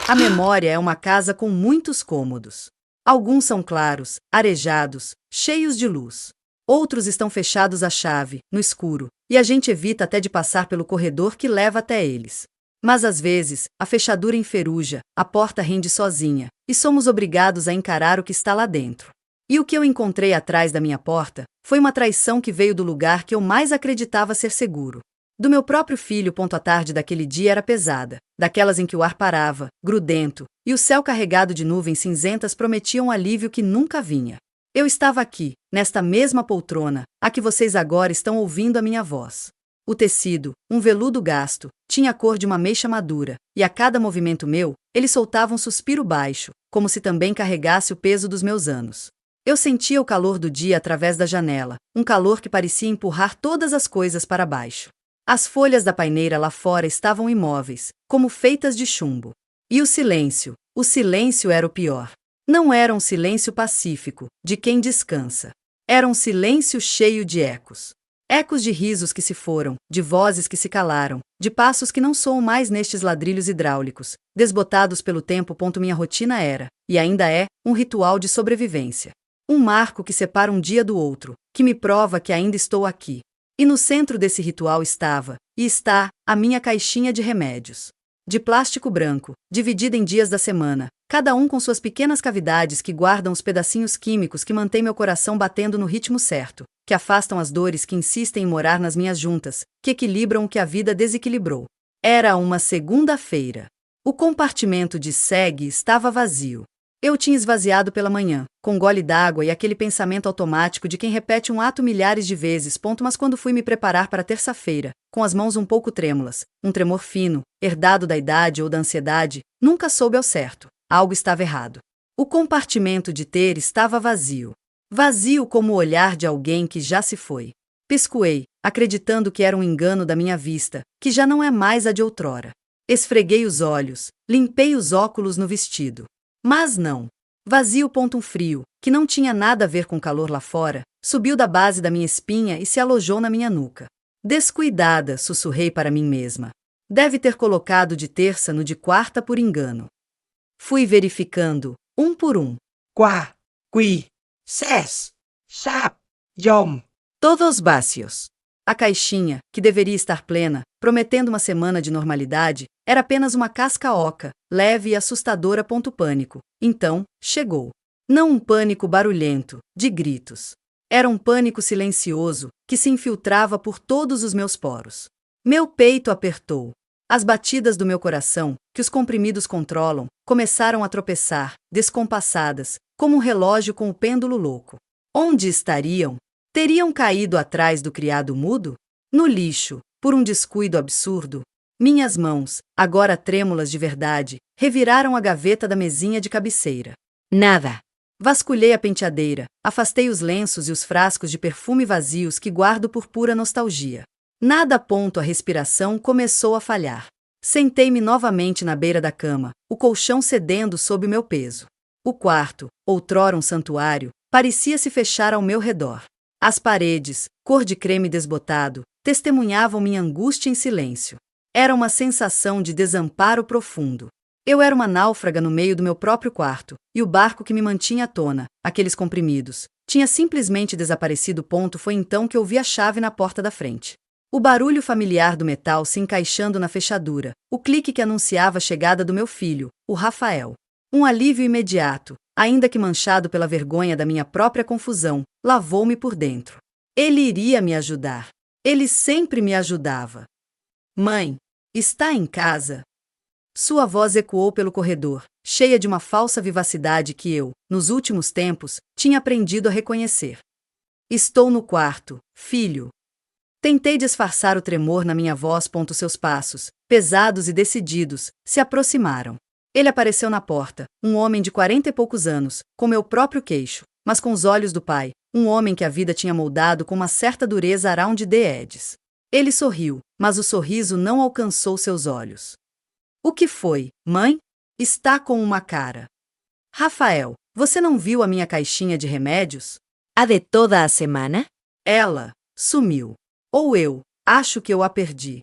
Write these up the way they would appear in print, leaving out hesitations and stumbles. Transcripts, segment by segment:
A memória é uma casa com muitos cômodos. Alguns são claros, arejados, cheios de luz. Outros estão fechados à chave, no escuro, e a gente evita até de passar pelo corredor que leva até eles. Mas às vezes, a fechadura enferruja, a porta rende sozinha, e somos obrigados a encarar o que está lá dentro. E o que eu encontrei atrás da minha porta foi uma traição que veio do lugar que eu mais acreditava ser seguro. Do meu próprio filho. A tarde daquele dia era pesada, daquelas em que o ar parava, grudento, e o céu carregado de nuvens cinzentas prometia um alívio que nunca vinha. Eu estava aqui, nesta mesma poltrona, a que vocês agora estão ouvindo a minha voz. O tecido, um veludo gasto, tinha a cor de uma ameixa madura, e a cada movimento meu, ele soltava um suspiro baixo, como se também carregasse o peso dos meus anos. Eu sentia o calor do dia através da janela, um calor que parecia empurrar todas as coisas para baixo. As folhas da paineira lá fora estavam imóveis, como feitas de chumbo. E o silêncio era o pior. Não era um silêncio pacífico, de quem descansa. Era um silêncio cheio de ecos. Ecos de risos que se foram, de vozes que se calaram, de passos que não soam mais nestes ladrilhos hidráulicos, desbotados pelo tempo. Minha rotina era, e ainda é, um ritual de sobrevivência. Um marco que separa um dia do outro, que me prova que ainda estou aqui. E no centro desse ritual estava, e está, a minha caixinha de remédios. De plástico branco, dividida em dias da semana, cada um com suas pequenas cavidades que guardam os pedacinhos químicos que mantêm meu coração batendo no ritmo certo, que afastam as dores que insistem em morar nas minhas juntas, que equilibram o que a vida desequilibrou. Era uma segunda-feira. O compartimento de segue estava vazio. Eu tinha esvaziado pela manhã, com um gole d'água e aquele pensamento automático de quem repete um ato milhares de vezes. Mas quando fui me preparar para terça-feira, com as mãos um pouco trêmulas, um tremor fino, herdado da idade ou da ansiedade, nunca soube ao certo. Algo estava errado. O compartimento de ter estava vazio. Vazio como o olhar de alguém que já se foi. Piscoei, acreditando que era um engano da minha vista, que já não é mais a de outrora. Esfreguei os olhos, limpei os óculos no vestido. Mas não. Vazio. Um frio, que não tinha nada a ver com o calor lá fora, subiu da base da minha espinha e se alojou na minha nuca. Descuidada, sussurrei para mim mesma. Deve ter colocado de terça no de quarta por engano. Fui verificando, um por um. Qua, qui, ses, sap, yom. Todos vácios. A caixinha, que deveria estar plena, prometendo uma semana de normalidade, era apenas uma casca oca, leve e assustadora. Pânico. Então, chegou. Não um pânico barulhento, de gritos. Era um pânico silencioso, que se infiltrava por todos os meus poros. Meu peito apertou. As batidas do meu coração, que os comprimidos controlam, começaram a tropeçar, descompassadas, como um relógio com o pêndulo louco. Onde estariam? Teriam caído atrás do criado mudo? No lixo, por um descuido absurdo? Minhas mãos, agora trêmulas de verdade, reviraram a gaveta da mesinha de cabeceira. Nada. Vasculhei a penteadeira, afastei os lenços e os frascos de perfume vazios que guardo por pura nostalgia. Nada. A respiração começou a falhar. Sentei-me novamente na beira da cama, o colchão cedendo sob o meu peso. O quarto, outrora um santuário, parecia se fechar ao meu redor. As paredes, cor de creme desbotado, testemunhavam minha angústia em silêncio. Era uma sensação de desamparo profundo. Eu era uma náufraga no meio do meu próprio quarto, e o barco que me mantinha à tona, aqueles comprimidos, tinha simplesmente desaparecido. Foi então que ouvi a chave na porta da frente. O barulho familiar do metal se encaixando na fechadura, o clique que anunciava a chegada do meu filho, o Rafael. Um alívio imediato, ainda que manchado pela vergonha da minha própria confusão, lavou-me por dentro. Ele iria me ajudar. Ele sempre me ajudava. Mãe, está em casa? Sua voz ecoou pelo corredor, cheia de uma falsa vivacidade que eu, nos últimos tempos, tinha aprendido a reconhecer. Estou no quarto, filho. Tentei disfarçar o tremor na minha voz. Seus passos, pesados e decididos, se aproximaram. Ele apareceu na porta, um homem de 40 e poucos anos, com meu próprio queixo, mas com os olhos do pai, um homem que a vida tinha moldado com uma certa dureza around the edges. Ele sorriu, mas o sorriso não alcançou seus olhos. O que foi, mãe? Está com uma cara. Rafael, você não viu a minha caixinha de remédios? A de toda a semana? Ela sumiu. Ou eu acho que eu a perdi.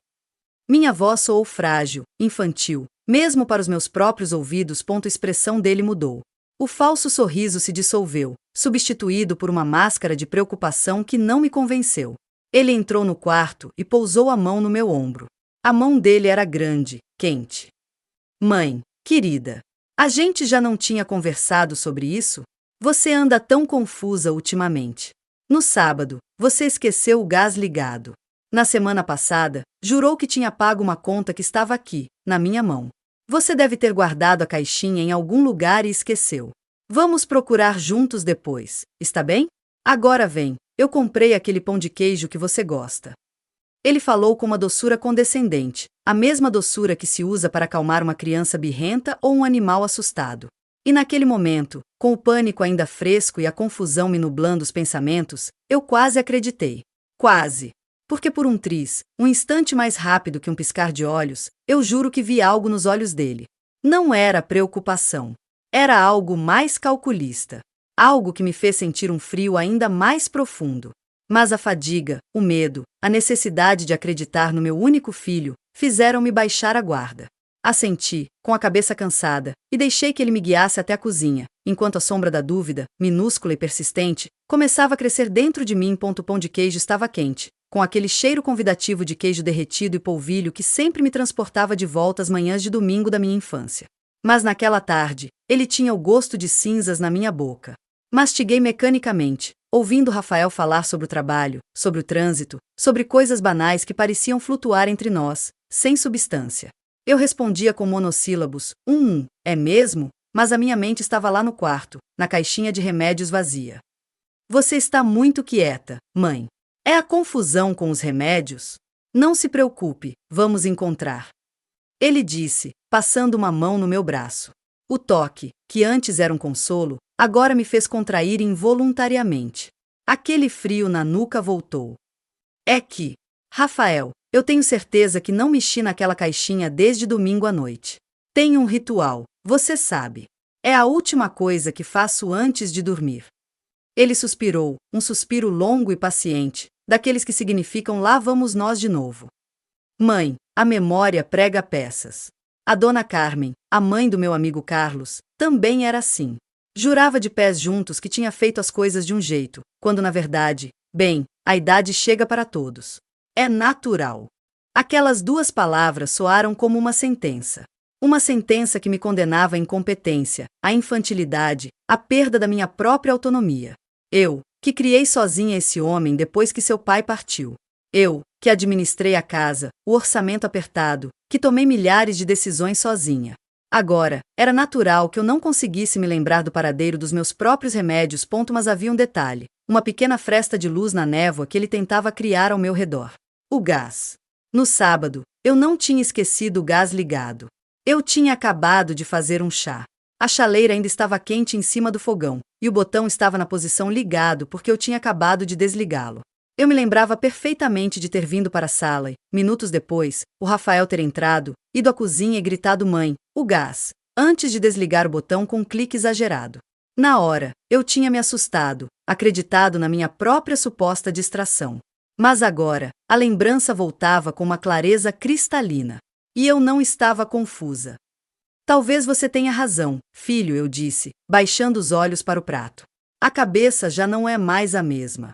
Minha voz soou frágil, infantil, Mesmo para os meus próprios ouvidos. A expressão dele mudou. O falso sorriso se dissolveu, substituído por uma máscara de preocupação que não me convenceu. Ele entrou no quarto e pousou a mão no meu ombro. A mão dele era grande, quente. Mãe, querida, a gente já não tinha conversado sobre isso? Você anda tão confusa ultimamente. No sábado, você esqueceu o gás ligado. Na semana passada, jurou que tinha pago uma conta que estava aqui, na minha mão. Você deve ter guardado a caixinha em algum lugar e esqueceu. Vamos procurar juntos depois, está bem? Agora vem, eu comprei aquele pão de queijo que você gosta. Ele falou com uma doçura condescendente, a mesma doçura que se usa para acalmar uma criança birrenta ou um animal assustado. E naquele momento, com o pânico ainda fresco e a confusão me nublando os pensamentos, eu quase acreditei. Quase. Porque por um instante mais rápido que um piscar de olhos, eu juro que vi algo nos olhos dele. Não era preocupação. Era algo mais calculista. Algo que me fez sentir um frio ainda mais profundo. Mas a fadiga, o medo, a necessidade de acreditar no meu único filho, fizeram-me baixar a guarda. Assenti, com a cabeça cansada, e deixei que ele me guiasse até a cozinha, enquanto a sombra da dúvida, minúscula e persistente, começava a crescer dentro de mim. O pão de queijo estava quente, com aquele cheiro convidativo de queijo derretido e polvilho que sempre me transportava de volta às manhãs de domingo da minha infância. Mas naquela tarde, ele tinha o gosto de cinzas na minha boca. Mastiguei mecanicamente, ouvindo Rafael falar sobre o trabalho, sobre o trânsito, sobre coisas banais que pareciam flutuar entre nós, sem substância. Eu respondia com monossílabos, é mesmo? Mas a minha mente estava lá no quarto, na caixinha de remédios vazia. Você está muito quieta, mãe. É a confusão com os remédios? Não se preocupe, vamos encontrar. Ele disse, passando uma mão no meu braço. O toque, que antes era um consolo, agora me fez contrair involuntariamente. Aquele frio na nuca voltou. É que, Rafael, eu tenho certeza que não mexi naquela caixinha desde domingo à noite. Tenho um ritual, você sabe. É a última coisa que faço antes de dormir. Ele suspirou, um suspiro longo e paciente, daqueles que significam lá vamos nós de novo. Mãe, a memória prega peças. A dona Carmen, a mãe do meu amigo Carlos, também era assim. Jurava de pés juntos que tinha feito as coisas de um jeito, quando na verdade, a idade chega para todos. É natural. Aquelas duas palavras soaram como uma sentença. Uma sentença que me condenava à incompetência, à infantilidade, à perda da minha própria autonomia. Eu, que criei sozinha esse homem depois que seu pai partiu. Eu, que administrei a casa, o orçamento apertado, que tomei milhares de decisões sozinha. Agora, era natural que eu não conseguisse me lembrar do paradeiro dos meus próprios remédios. Mas havia um detalhe, uma pequena fresta de luz na névoa que ele tentava criar ao meu redor. O gás. No sábado, eu não tinha esquecido o gás ligado. Eu tinha acabado de fazer um chá. A chaleira ainda estava quente em cima do fogão, e o botão estava na posição ligado porque eu tinha acabado de desligá-lo. Eu me lembrava perfeitamente de ter vindo para a sala e, minutos depois, o Rafael ter entrado, ido à cozinha e gritado mãe, o gás, antes de desligar o botão com um clique exagerado. Na hora, eu tinha me assustado, acreditado na minha própria suposta distração. Mas agora, a lembrança voltava com uma clareza cristalina. E eu não estava confusa. Talvez você tenha razão, filho, eu disse, baixando os olhos para o prato. A cabeça já não é mais a mesma.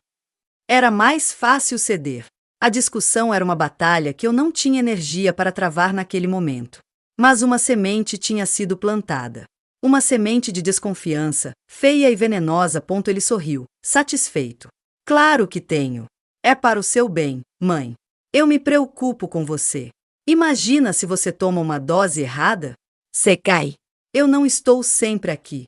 Era mais fácil ceder. A discussão era uma batalha que eu não tinha energia para travar naquele momento. Mas uma semente tinha sido plantada. Uma semente de desconfiança, feia e venenosa. Ele sorriu, satisfeito. Claro que tenho. É para o seu bem, mãe. Eu me preocupo com você. Imagina se você toma uma dose errada? Se cai. Eu não estou sempre aqui.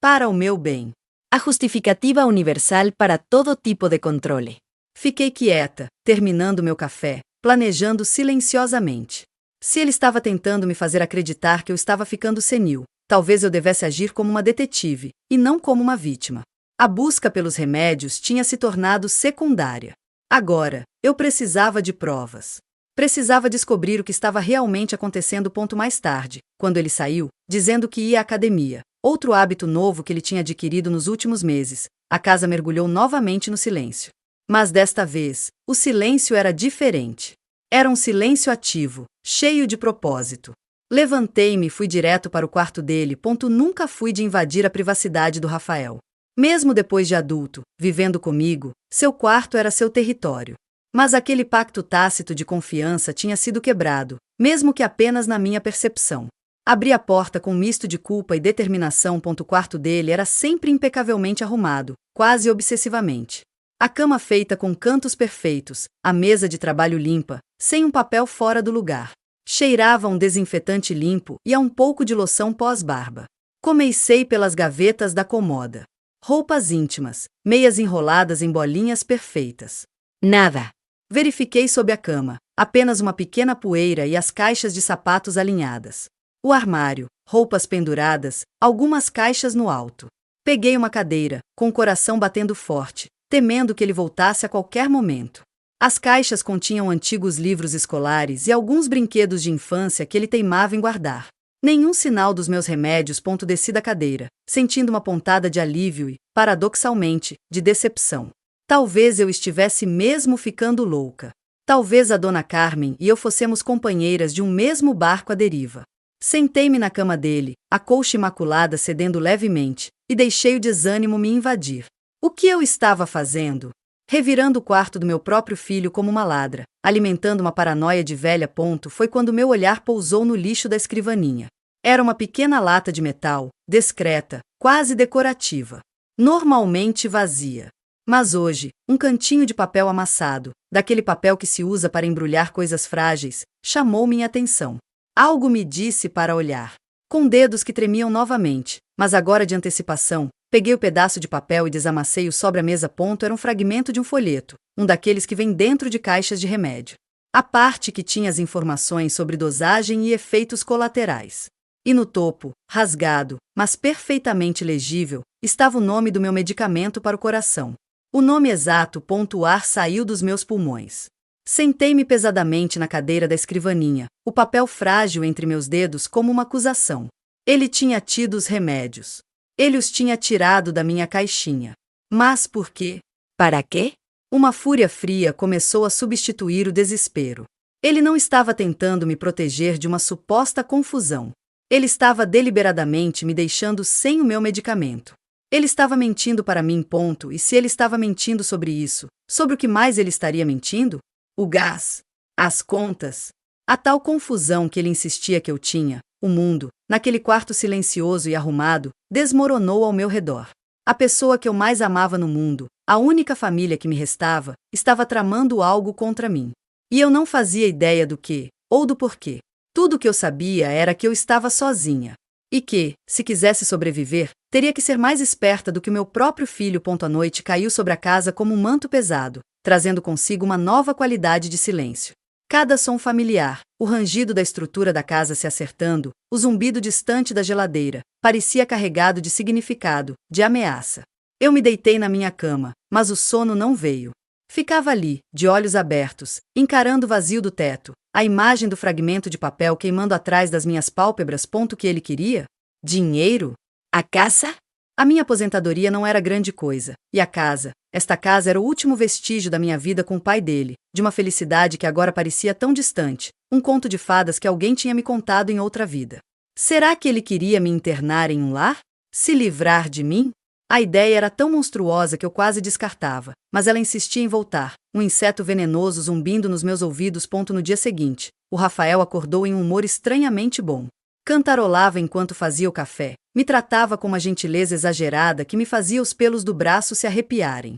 Para o meu bem. A justificativa universal para todo tipo de controle. Fiquei quieta, terminando meu café, planejando silenciosamente. Se ele estava tentando me fazer acreditar que eu estava ficando senil, talvez eu devesse agir como uma detetive, e não como uma vítima. A busca pelos remédios tinha se tornado secundária. Agora, eu precisava de provas. Precisava descobrir o que estava realmente acontecendo. Mais tarde, quando ele saiu, dizendo que ia à academia, outro hábito novo que ele tinha adquirido nos últimos meses, a casa mergulhou novamente no silêncio. Mas desta vez, o silêncio era diferente. Era um silêncio ativo, cheio de propósito. Levantei-me e fui direto para o quarto dele. Nunca fui de invadir a privacidade do Rafael. Mesmo depois de adulto, vivendo comigo, seu quarto era seu território. Mas aquele pacto tácito de confiança tinha sido quebrado, mesmo que apenas na minha percepção. Abri a porta com um misto de culpa e determinação. O quarto dele era sempre impecavelmente arrumado, quase obsessivamente. A cama feita com cantos perfeitos, a mesa de trabalho limpa, sem um papel fora do lugar. Cheirava a um desinfetante limpo e a um pouco de loção pós-barba. Comecei pelas gavetas da comoda. Roupas íntimas, meias enroladas em bolinhas perfeitas. Nada. Verifiquei sob a cama, apenas uma pequena poeira e as caixas de sapatos alinhadas. O armário, roupas penduradas, algumas caixas no alto. Peguei uma cadeira, com o coração batendo forte, temendo que ele voltasse a qualquer momento. As caixas continham antigos livros escolares e alguns brinquedos de infância que ele teimava em guardar. Nenhum sinal dos meus remédios. Desci da cadeira, sentindo uma pontada de alívio e, paradoxalmente, de decepção. Talvez eu estivesse mesmo ficando louca. Talvez a dona Carmen e eu fossemos companheiras de um mesmo barco à deriva. Sentei-me na cama dele, a colcha imaculada cedendo levemente, e deixei o desânimo me invadir. O que eu estava fazendo? Revirando o quarto do meu próprio filho como uma ladra, alimentando uma paranoia de velha. Foi quando meu olhar pousou no lixo da escrivaninha. Era uma pequena lata de metal, discreta, quase decorativa. Normalmente vazia. Mas hoje, um cantinho de papel amassado, daquele papel que se usa para embrulhar coisas frágeis, chamou minha atenção. Algo me disse para olhar. Com dedos que tremiam novamente, mas agora de antecipação, peguei o pedaço de papel e desamassei-o sobre a mesa. Era um fragmento de um folheto, um daqueles que vem dentro de caixas de remédio. A parte que tinha as informações sobre dosagem e efeitos colaterais. E no topo, rasgado, mas perfeitamente legível, estava o nome do meu medicamento para o coração. O nome exato. O ar saiu dos meus pulmões. Sentei-me pesadamente na cadeira da escrivaninha, o papel frágil entre meus dedos como uma acusação. Ele tinha tido os remédios. Ele os tinha tirado da minha caixinha. Mas por quê? ¿Para quê? Uma fúria fria começou a substituir o desespero. Ele não estava tentando me proteger de uma suposta confusão. Ele estava deliberadamente me deixando sem o meu medicamento. Ele estava mentindo para mim. E se ele estava mentindo sobre isso, sobre o que mais ele estaria mentindo? O gás, as contas, a tal confusão que ele insistia que eu tinha, o mundo, naquele quarto silencioso e arrumado, desmoronou ao meu redor. A pessoa que eu mais amava no mundo, a única família que me restava, estava tramando algo contra mim. E eu não fazia ideia do que, ou do porquê. Tudo o que eu sabia era que eu estava sozinha. E que, se quisesse sobreviver, teria que ser mais esperta do que o meu próprio filho. A noite caiu sobre a casa como um manto pesado, trazendo consigo uma nova qualidade de silêncio. Cada som familiar, o rangido da estrutura da casa se acertando, o zumbido distante da geladeira, parecia carregado de significado, de ameaça. Eu me deitei na minha cama, mas o sono não veio. Ficava ali, de olhos abertos, encarando o vazio do teto, a imagem do fragmento de papel queimando atrás das minhas pálpebras. O que ele queria? Dinheiro? A casa? A minha aposentadoria não era grande coisa, e a casa, esta casa era o último vestígio da minha vida com o pai dele, de uma felicidade que agora parecia tão distante, um conto de fadas que alguém tinha me contado em outra vida. Será que ele queria me internar em um lar? Se livrar de mim? A ideia era tão monstruosa que eu quase descartava, mas ela insistia em voltar, um inseto venenoso zumbindo nos meus ouvidos. No dia seguinte, o Rafael acordou em um humor estranhamente bom. Cantarolava enquanto fazia o café, me tratava com uma gentileza exagerada que me fazia os pelos do braço se arrepiarem.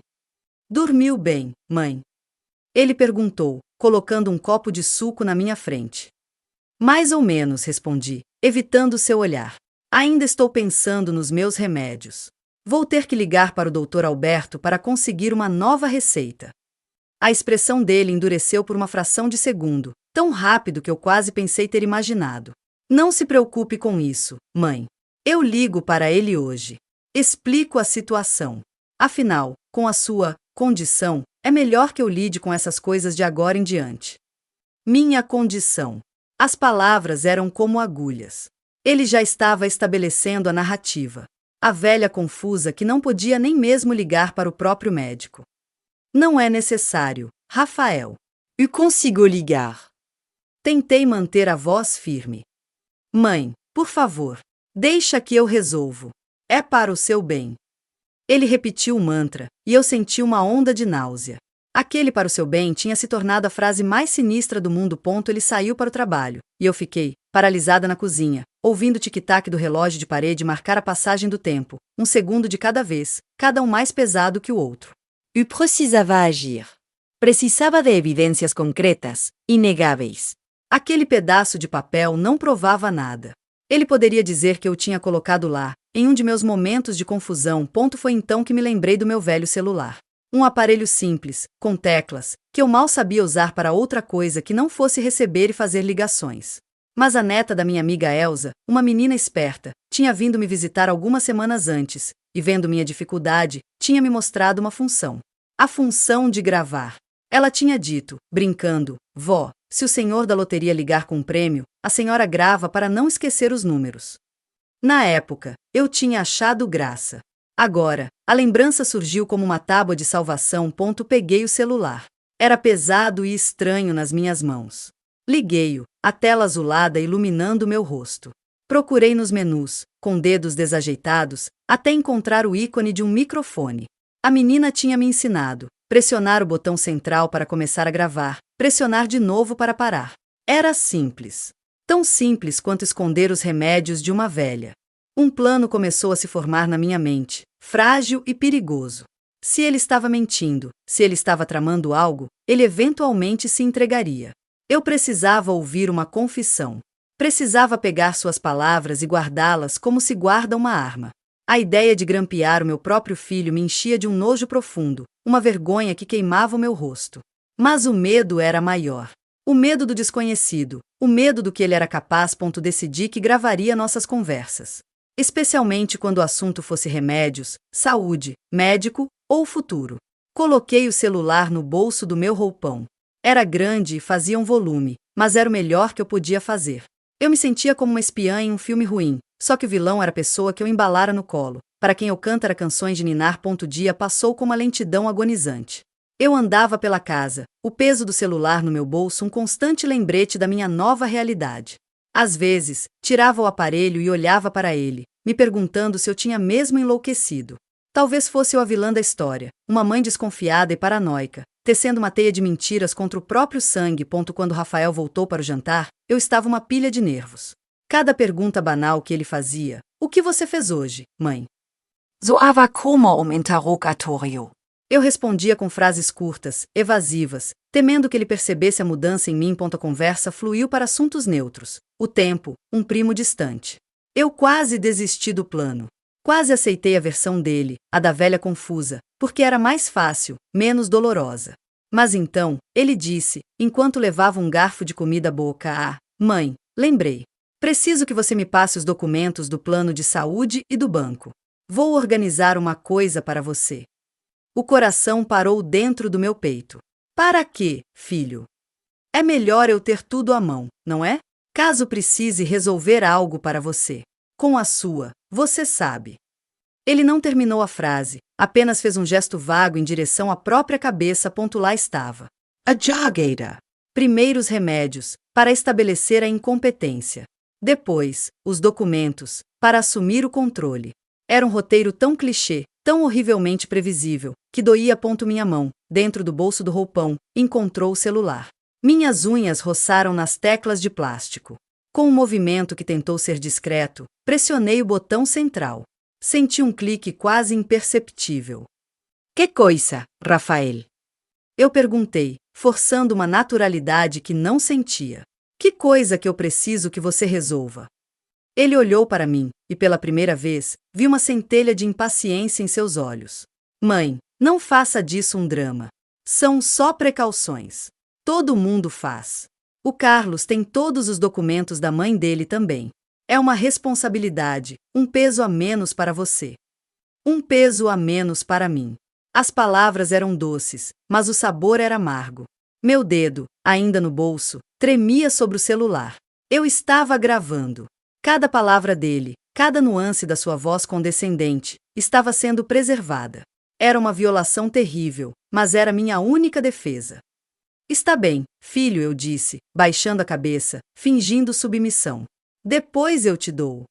Dormiu bem, mãe? Ele perguntou, colocando um copo de suco na minha frente. Mais ou menos, respondi, evitando seu olhar. Ainda estou pensando nos meus remédios. Vou ter que ligar para o Dr. Alberto para conseguir uma nova receita. A expressão dele endureceu por uma fração de segundo, tão rápido que eu quase pensei ter imaginado. Não se preocupe com isso, mãe. Eu ligo para ele hoje. Explico a situação. Afinal, com a sua condição, é melhor que eu lide com essas coisas de agora em diante. Minha condição. As palavras eram como agulhas. Ele já estava estabelecendo a narrativa. A velha confusa que não podia nem mesmo ligar para o próprio médico. Não é necessário, Rafael. Eu consigo ligar. Tentei manter a voz firme. Mãe, por favor, deixa que eu resolvo. É para o seu bem. Ele repetiu o mantra, e eu senti uma onda de náusea. Aquele para o seu bem tinha se tornado a frase mais sinistra do mundo. Ele saiu para o trabalho, e eu fiquei, paralisada na cozinha, ouvindo o tic-tac do relógio de parede marcar a passagem do tempo, um segundo de cada vez, cada um mais pesado que o outro. Eu precisava agir. Precisava de evidências concretas, inegáveis. Aquele pedaço de papel não provava nada. Ele poderia dizer que eu tinha colocado lá, em um de meus momentos de confusão. Foi então que me lembrei do meu velho celular. Um aparelho simples, com teclas, que eu mal sabia usar para outra coisa que não fosse receber e fazer ligações. Mas a neta da minha amiga Elsa, uma menina esperta, tinha vindo me visitar algumas semanas antes, e vendo minha dificuldade, tinha me mostrado uma função. A função de gravar. Ela tinha dito, brincando, vó, se o senhor da loteria ligar com um prêmio, a senhora grava para não esquecer os números. Na época, eu tinha achado graça. Agora, a lembrança surgiu como uma tábua de salvação. Peguei o celular. Era pesado e estranho nas minhas mãos. Liguei-o, a tela azulada iluminando meu rosto. Procurei nos menus, com dedos desajeitados, até encontrar o ícone de um microfone. A menina tinha me ensinado. Pressionar o botão central para começar a gravar, pressionar de novo para parar. Era simples. Tão simples quanto esconder os remédios de uma velha. Um plano começou a se formar na minha mente, frágil e perigoso. Se ele estava mentindo, se ele estava tramando algo, ele eventualmente se entregaria. Eu precisava ouvir uma confissão. Precisava pegar suas palavras e guardá-las como se guarda uma arma. A ideia de grampear o meu próprio filho me enchia de um nojo profundo, uma vergonha que queimava o meu rosto. Mas o medo era maior. O medo do desconhecido, o medo do que ele era capaz. Decidi que gravaria nossas conversas. Especialmente quando o assunto fosse remédios, saúde, médico ou futuro. Coloquei o celular no bolso do meu roupão. Era grande e fazia um volume, mas era o melhor que eu podia fazer. Eu me sentia como uma espiã em um filme ruim, só que o vilão era a pessoa que eu embalara no colo, para quem eu cantara canções de ninar. O dia passou com uma lentidão agonizante. Eu andava pela casa, o peso do celular no meu bolso um constante lembrete da minha nova realidade. Às vezes, tirava o aparelho e olhava para ele, me perguntando se eu tinha mesmo enlouquecido. Talvez fosse eu a vilã da história, uma mãe desconfiada e paranoica, tecendo uma teia de mentiras contra o próprio sangue. Quando Rafael voltou para o jantar, eu estava uma pilha de nervos. Cada pergunta banal que ele fazia: o que você fez hoje, mãe? Soava como interrogatório. Eu respondia com frases curtas, evasivas, temendo que ele percebesse a mudança em mim. A conversa fluiu para assuntos neutros. O tempo, um primo distante. Eu quase desisti do plano. Quase aceitei a versão dele, a da velha confusa, porque era mais fácil, menos dolorosa. Mas então, ele disse, enquanto levava um garfo de comida à boca: ah, mãe, lembrei. Preciso que você me passe os documentos do plano de saúde e do banco. Vou organizar uma coisa para você. O coração parou dentro do meu peito. Para quê, filho? É melhor eu ter tudo à mão, não é? Caso precise resolver algo para você. Com a sua, você sabe. Ele não terminou a frase, apenas fez um gesto vago em direção à própria cabeça. Lá estava. A jargueira. Primeiro os remédios, para estabelecer a incompetência. Depois, os documentos, para assumir o controle. Era um roteiro tão clichê, tão horrivelmente previsível, que doía. Minha mão, dentro do bolso do roupão, encontrou o celular. Minhas unhas roçaram nas teclas de plástico. Com um movimento que tentou ser discreto, pressionei o botão central. Senti um clique quase imperceptível. Que coisa, Rafael? Eu perguntei, forçando uma naturalidade que não sentia. Que coisa que eu preciso que você resolva? Ele olhou para mim, e pela primeira vez, vi uma centelha de impaciência em seus olhos. Mãe, não faça disso um drama. São só precauções. Todo mundo faz. O Carlos tem todos os documentos da mãe dele também. É uma responsabilidade, um peso a menos para você. Um peso a menos para mim. As palavras eram doces, mas o sabor era amargo. Meu dedo, ainda no bolso, tremia sobre o celular. Eu estava gravando. Cada palavra dele, cada nuance da sua voz condescendente, estava sendo preservada. Era uma violação terrível, mas era minha única defesa. Está bem, filho, eu disse, baixando a cabeça, fingindo submissão. Depois eu te dou.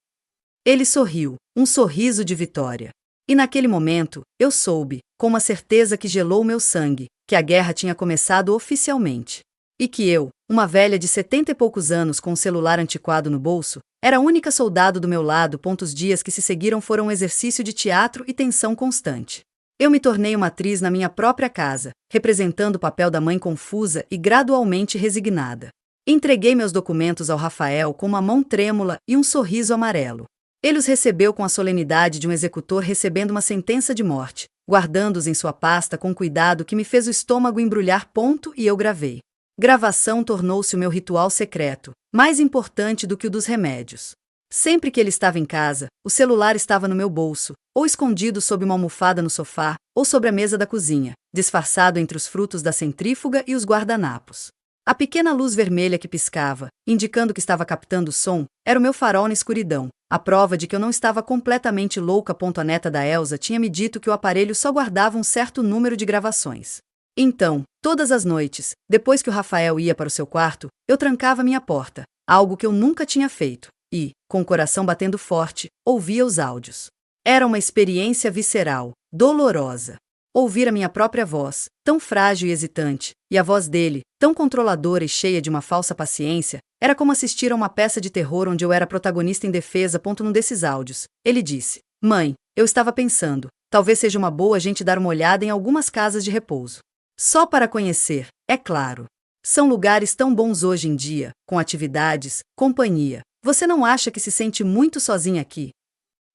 Ele sorriu, um sorriso de vitória. E naquele momento, eu soube, com uma certeza que gelou meu sangue, que a guerra tinha começado oficialmente. E que eu, uma velha de 70 e poucos anos com um celular antiquado no bolso, era a única soldado do meu lado. Os dias que se seguiram foram um exercício de teatro e tensão constante. Eu me tornei uma atriz na minha própria casa, representando o papel da mãe confusa e gradualmente resignada. Entreguei meus documentos ao Rafael com uma mão trêmula e um sorriso amarelo. Ele os recebeu com a solenidade de um executor recebendo uma sentença de morte, guardando-os em sua pasta com cuidado que me fez o estômago embrulhar. E eu gravei. Gravação tornou-se o meu ritual secreto, mais importante do que o dos remédios. Sempre que ele estava em casa, o celular estava no meu bolso, ou escondido sob uma almofada no sofá, ou sobre a mesa da cozinha, disfarçado entre os frutos da centrífuga e os guardanapos. A pequena luz vermelha que piscava, indicando que estava captando o som, era o meu farol na escuridão, a prova de que eu não estava completamente louca. A neta da Elsa tinha me dito que o aparelho só guardava um certo número de gravações. Então, todas as noites, depois que o Rafael ia para o seu quarto, eu trancava minha porta, algo que eu nunca tinha feito, e, com o coração batendo forte, ouvia os áudios. Era uma experiência visceral, dolorosa. Ouvir a minha própria voz, tão frágil e hesitante, e a voz dele, tão controladora e cheia de uma falsa paciência, era como assistir a uma peça de terror onde eu era protagonista indefesa. Num desses áudios, ele disse: "Mãe, eu estava pensando, talvez seja uma boa a gente dar uma olhada em algumas casas de repouso. Só para conhecer, é claro. São lugares tão bons hoje em dia, com atividades, companhia. Você não acha que se sente muito sozinha aqui?"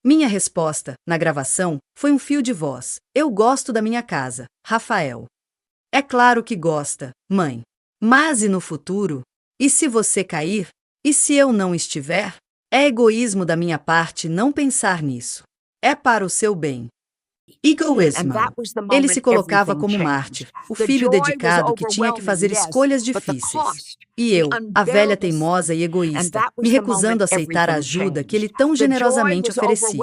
Minha resposta, na gravação, foi um fio de voz: "Eu gosto da minha casa, Rafael." "É claro que gosta, mãe. Mas e no futuro? E se você cair? E se eu não estiver? É egoísmo da minha parte não pensar nisso. É para o seu bem." Egoismo. Ele se colocava como mártir, o filho dedicado que tinha que fazer escolhas difíceis. E eu, a velha teimosa e egoísta, me recusando a aceitar a ajuda que ele tão generosamente oferecia.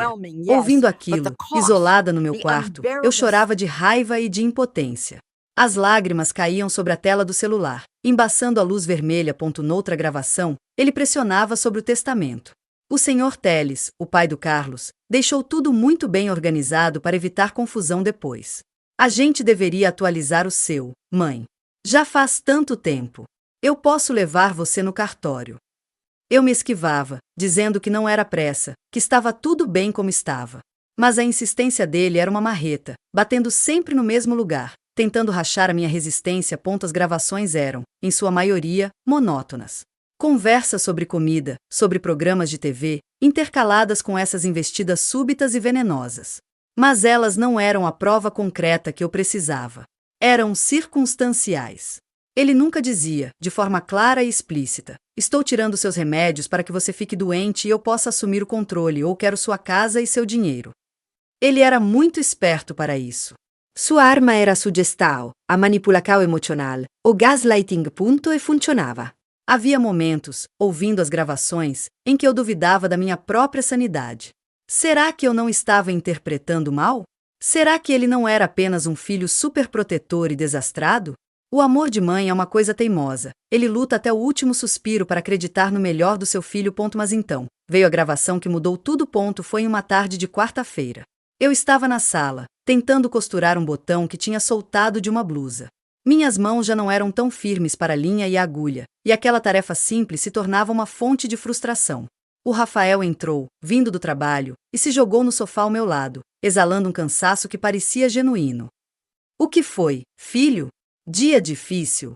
Ouvindo aquilo, isolada no meu quarto, eu chorava de raiva e de impotência. As lágrimas caíam sobre a tela do celular, embaçando a luz vermelha. Noutra gravação, ele pressionava sobre o testamento. O Sr. Teles, o pai do Carlos, deixou tudo muito bem organizado para evitar confusão depois. "A gente deveria atualizar o seu, mãe. Já faz tanto tempo. Eu posso levar você no cartório." Eu me esquivava, dizendo que não era pressa, que estava tudo bem como estava. Mas a insistência dele era uma marreta, batendo sempre no mesmo lugar, tentando rachar a minha resistência. As gravações eram, em sua maioria, monótonas. Conversas sobre comida, sobre programas de TV, intercaladas com essas investidas súbitas e venenosas. Mas elas não eram a prova concreta que eu precisava. Eram circunstanciais. Ele nunca dizia, de forma clara e explícita: "Estou tirando seus remédios para que você fique doente e eu possa assumir o controle, ou quero sua casa e seu dinheiro." Ele era muito esperto para isso. Sua arma era a sugestão, a manipulação emocional, o gaslighting. E funcionava. Havia momentos, ouvindo as gravações, em que eu duvidava da minha própria sanidade. Será que eu não estava interpretando mal? Será que ele não era apenas um filho superprotetor e desastrado? O amor de mãe é uma coisa teimosa. Ele luta até o último suspiro para acreditar no melhor do seu filho. Mas então, veio a gravação que mudou tudo. Foi em uma tarde de quarta-feira. Eu estava na sala, tentando costurar um botão que tinha soltado de uma blusa. Minhas mãos já não eram tão firmes para a linha e a agulha, e aquela tarefa simples se tornava uma fonte de frustração. O Rafael entrou, vindo do trabalho, e se jogou no sofá ao meu lado, exalando um cansaço que parecia genuíno. "O que foi, filho? Dia difícil?"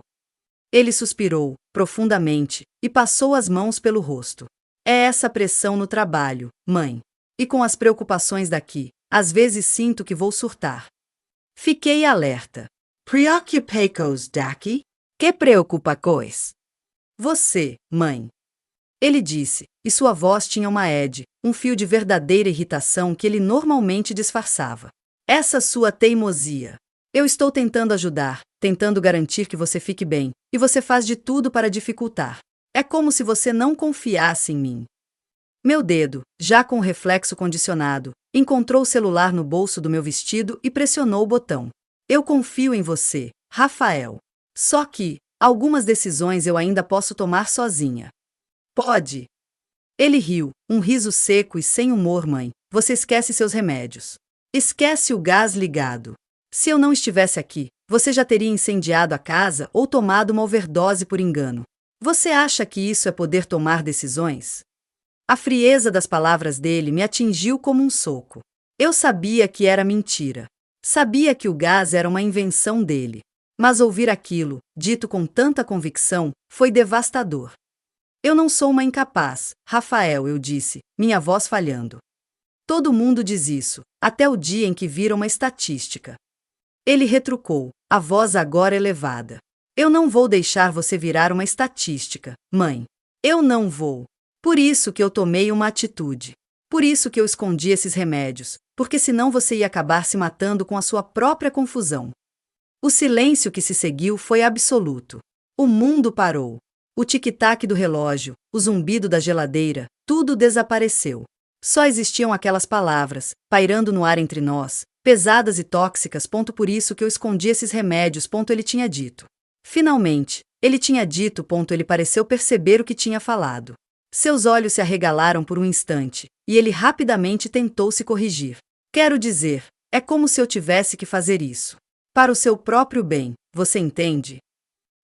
Ele suspirou, profundamente, e passou as mãos pelo rosto. "É essa pressão no trabalho, mãe. E com as preocupações daqui, às vezes sinto que vou surtar." Fiquei alerta. Preocupacos daqui? "Que preocupa cois?" "Você, mãe." Ele disse, e sua voz tinha uma edge, um fio de verdadeira irritação que ele normalmente disfarçava. "Essa sua teimosia. Eu estou tentando ajudar, tentando garantir que você fique bem, e você faz de tudo para dificultar. É como se você não confiasse em mim." Meu dedo, já com o reflexo condicionado, encontrou o celular no bolso do meu vestido e pressionou o botão. "Eu confio em você, Rafael. Só que, algumas decisões eu ainda posso tomar sozinha." "Pode." Ele riu, um riso seco e sem humor. Mãe, você esquece seus remédios. Esquece o gás ligado. Se eu não estivesse aqui, você já teria incendiado a casa ou tomado uma overdose por engano. Você acha que isso é poder tomar decisões? A frieza das palavras dele me atingiu como um soco. Eu sabia que era mentira. Sabia que o gás era uma invenção dele. Mas ouvir aquilo, dito com tanta convicção, foi devastador. Eu não sou uma incapaz, Rafael, eu disse, minha voz falhando. Todo mundo diz isso, até o dia em que vira uma estatística. Ele retrucou, a voz agora elevada. Eu não vou deixar você virar uma estatística, mãe. Eu não vou. Por isso que eu tomei uma atitude. Por isso que eu escondi esses remédios, porque senão você ia acabar se matando com a sua própria confusão. O silêncio que se seguiu foi absoluto. O mundo parou. O tic-tac do relógio, o zumbido da geladeira, tudo desapareceu. Só existiam aquelas palavras, pairando no ar entre nós, pesadas e tóxicas. Por isso que eu escondi esses remédios. Ele tinha dito. Finalmente, ele tinha dito. Ele pareceu perceber o que tinha falado. Seus olhos se arregalaram por um instante, e ele rapidamente tentou se corrigir. Quero dizer, é como se eu tivesse que fazer isso. Para o seu próprio bem, você entende?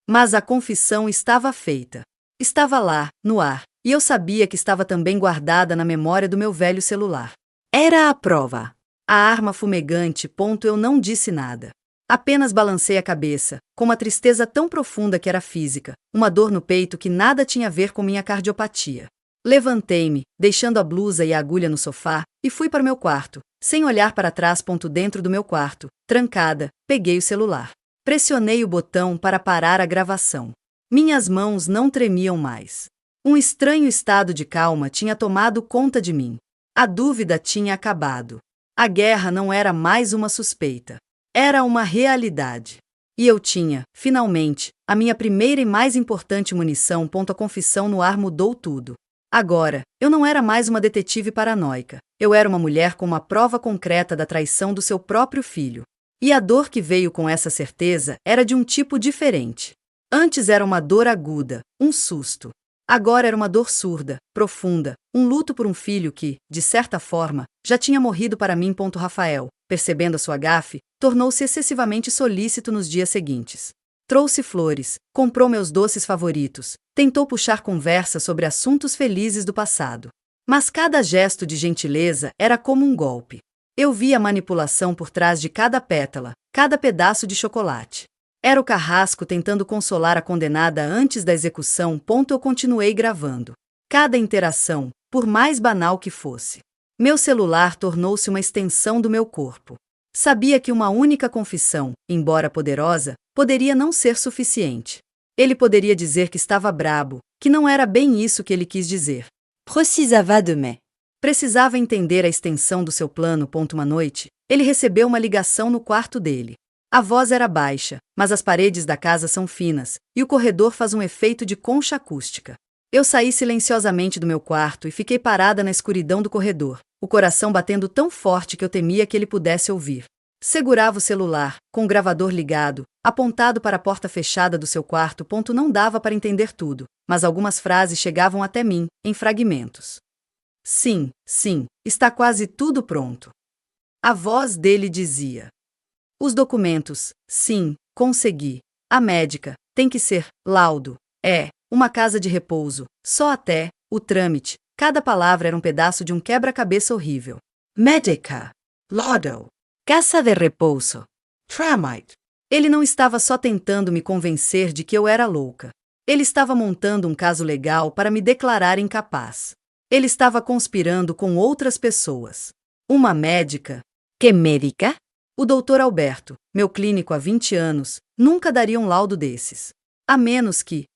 Mas a confissão estava feita. Estava lá, no ar, e eu sabia que estava também guardada na memória do meu velho celular. Era a prova. A arma fumegante. Eu não disse nada. Apenas balancei a cabeça, com uma tristeza tão profunda que era física, uma dor no peito que nada tinha a ver com minha cardiopatia. Levantei-me, deixando a blusa e a agulha no sofá, e fui para o meu quarto, sem olhar para trás. Dentro do meu quarto, trancada, peguei o celular. Pressionei o botão para parar a gravação. Minhas mãos não tremiam mais. Um estranho estado de calma tinha tomado conta de mim. A dúvida tinha acabado. A guerra não era mais uma suspeita. Era uma realidade. E eu tinha, finalmente, a minha primeira e mais importante munição. A confissão no ar mudou tudo. Agora, eu não era mais uma detetive paranoica. Eu era uma mulher com uma prova concreta da traição do seu próprio filho. E a dor que veio com essa certeza era de um tipo diferente. Antes era uma dor aguda, um susto. Agora era uma dor surda, profunda, um luto por um filho que, de certa forma, já tinha morrido para mim. Rafael, percebendo a sua gafe, tornou-se excessivamente solícito nos dias seguintes. Trouxe flores, comprou meus doces favoritos, tentou puxar conversa sobre assuntos felizes do passado. Mas cada gesto de gentileza era como um golpe. Eu via a manipulação por trás de cada pétala, cada pedaço de chocolate. Era o carrasco tentando consolar a condenada antes da execução. Eu continuei gravando. Cada interação, por mais banal que fosse. Meu celular tornou-se uma extensão do meu corpo. Sabia que uma única confissão, embora poderosa, poderia não ser suficiente. Ele poderia dizer que estava brabo, que não era bem isso que ele quis dizer. Precisava de mim. Precisava entender a extensão do seu plano. Uma noite, ele recebeu uma ligação no quarto dele. A voz era baixa, mas as paredes da casa são finas, e o corredor faz um efeito de concha acústica. Eu saí silenciosamente do meu quarto e fiquei parada na escuridão do corredor, o coração batendo tão forte que eu temia que ele pudesse ouvir. Segurava o celular, com o gravador ligado, apontado para a porta fechada do seu quarto. Não dava para entender tudo, mas algumas frases chegavam até mim, em fragmentos. Sim, está quase tudo pronto. A voz dele dizia. Os documentos, sim, consegui. A médica, tem que ser, laudo. Uma casa de repouso, só até, o trâmite. Cada palavra era um pedaço de um quebra-cabeça horrível. Medica. Laudo. Casa de repouso. Tramite. Ele não estava só tentando me convencer de que eu era louca. Ele estava montando um caso legal para me declarar incapaz. Ele estava conspirando com outras pessoas. Uma médica. Que médica? O Dr. Alberto, meu clínico há 20 anos, nunca daria um laudo desses. A menos que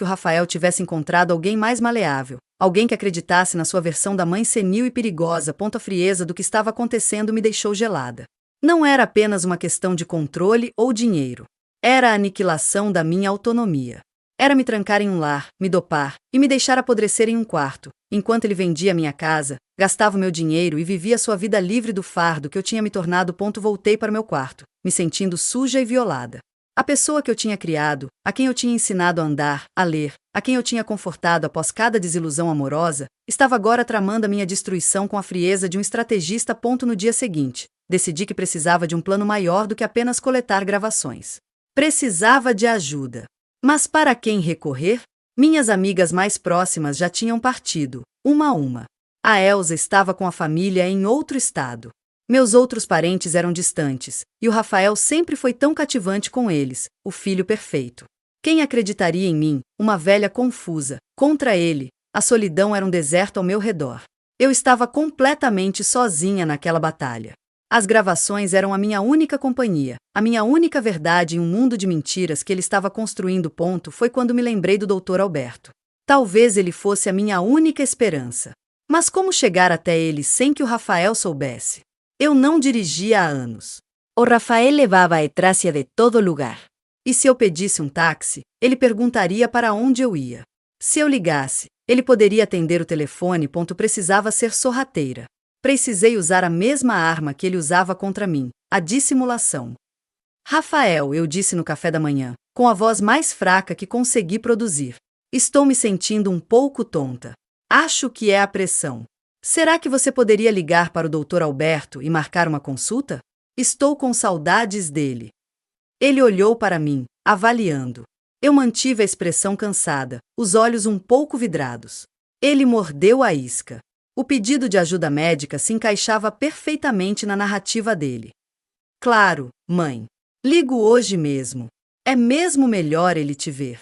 o Rafael tivesse encontrado alguém mais maleável, alguém que acreditasse na sua versão da mãe senil e perigosa. A frieza do que estava acontecendo me deixou gelada. Não era apenas uma questão de controle ou dinheiro. Era a aniquilação da minha autonomia. Era me trancar em um lar, me dopar e me deixar apodrecer em um quarto, enquanto ele vendia minha casa, gastava o meu dinheiro e vivia sua vida livre do fardo que eu tinha me tornado. Voltei para meu quarto, me sentindo suja e violada. A pessoa que eu tinha criado, a quem eu tinha ensinado a andar, a ler, a quem eu tinha confortado após cada desilusão amorosa, estava agora tramando a minha destruição com a frieza de um estrategista. No dia seguinte, decidi que precisava de um plano maior do que apenas coletar gravações. Precisava de ajuda. Mas para quem recorrer? Minhas amigas mais próximas já tinham partido, uma a uma. A Elsa estava com a família em outro estado. Meus outros parentes eram distantes, e o Rafael sempre foi tão cativante com eles, o filho perfeito. Quem acreditaria em mim, uma velha confusa, contra ele? A solidão era um deserto ao meu redor. Eu estava completamente sozinha naquela batalha. As gravações eram a minha única companhia, a minha única verdade em um mundo de mentiras que ele estava construindo. Foi quando me lembrei do Dr. Alberto. Talvez ele fosse a minha única esperança. Mas como chegar até ele sem que o Rafael soubesse? Eu não dirigia há anos. O Rafael levava a Etrácia de todo lugar. E se eu pedisse um táxi, ele perguntaria para onde eu ia. Se eu ligasse, ele poderia atender o telefone. Precisava ser sorrateira. Precisei usar a mesma arma que ele usava contra mim, a dissimulação. Rafael, eu disse no café da manhã, com a voz mais fraca que consegui produzir. Estou me sentindo um pouco tonta. Acho que é a pressão. Será que você poderia ligar para o Dr. Alberto e marcar uma consulta? Estou com saudades dele. Ele olhou para mim, avaliando. Eu mantive a expressão cansada, os olhos um pouco vidrados. Ele mordeu a isca. O pedido de ajuda médica se encaixava perfeitamente na narrativa dele. Claro, mãe. Ligo hoje mesmo. É mesmo melhor ele te ver.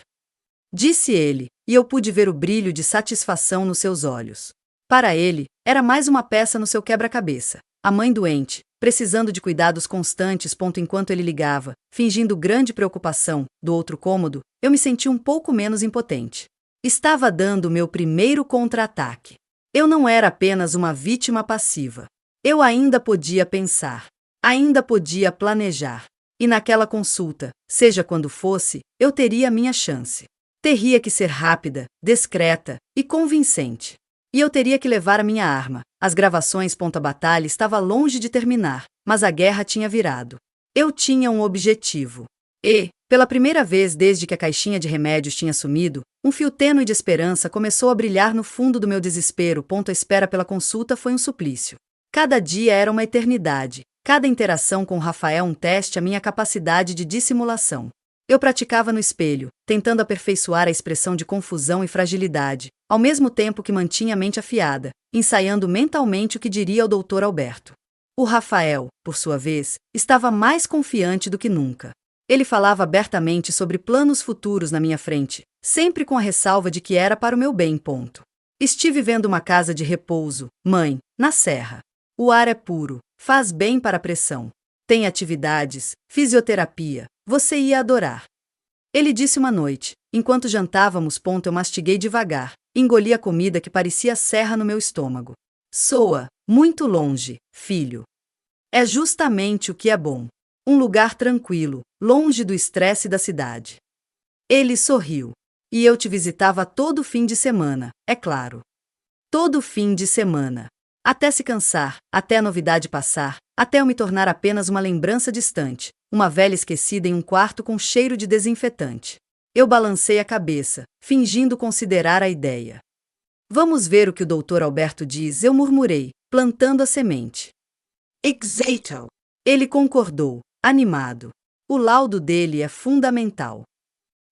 Disse ele, e eu pude ver o brilho de satisfação nos seus olhos. Para ele, era mais uma peça no seu quebra-cabeça. A mãe doente, precisando de cuidados constantes. Enquanto ele ligava, fingindo grande preocupação, do outro cômodo, eu me senti um pouco menos impotente. Estava dando meu primeiro contra-ataque. Eu não era apenas uma vítima passiva. Eu ainda podia pensar. Ainda podia planejar. E naquela consulta, seja quando fosse, eu teria minha chance. Teria que ser rápida, discreta e convincente. E eu teria que levar a minha arma. As gravações. A batalha estava longe de terminar, mas a guerra tinha virado. Eu tinha um objetivo. E, pela primeira vez desde que a caixinha de remédios tinha sumido, um fio tênue de esperança começou a brilhar no fundo do meu desespero. A espera pela consulta foi um suplício. Cada dia era uma eternidade. Cada interação com Rafael um teste à minha capacidade de dissimulação. Eu praticava no espelho, tentando aperfeiçoar a expressão de confusão e fragilidade, ao mesmo tempo que mantinha a mente afiada, ensaiando mentalmente o que diria ao Dr. Alberto. O Rafael, por sua vez, estava mais confiante do que nunca. Ele falava abertamente sobre planos futuros na minha frente, sempre com a ressalva de que era para o meu bem. Estive vendo uma casa de repouso, mãe, na serra. O ar é puro, faz bem para a pressão. Tem atividades, fisioterapia, você ia adorar. Ele disse uma noite, enquanto jantávamos. Eu mastiguei devagar, engoli a comida que parecia serra no meu estômago. Soa, muito longe, filho. É justamente o que é bom. Um lugar tranquilo, longe do estresse da cidade. Ele sorriu. E eu te visitava todo fim de semana, é claro. Todo fim de semana. Até se cansar, até a novidade passar, até eu me tornar apenas uma lembrança distante, uma velha esquecida em um quarto com cheiro de desinfetante. Eu balancei a cabeça, fingindo considerar a ideia. Vamos ver o que o Dr. Alberto diz, eu murmurei, plantando a semente. Exato. Ele concordou, animado. O laudo dele é fundamental.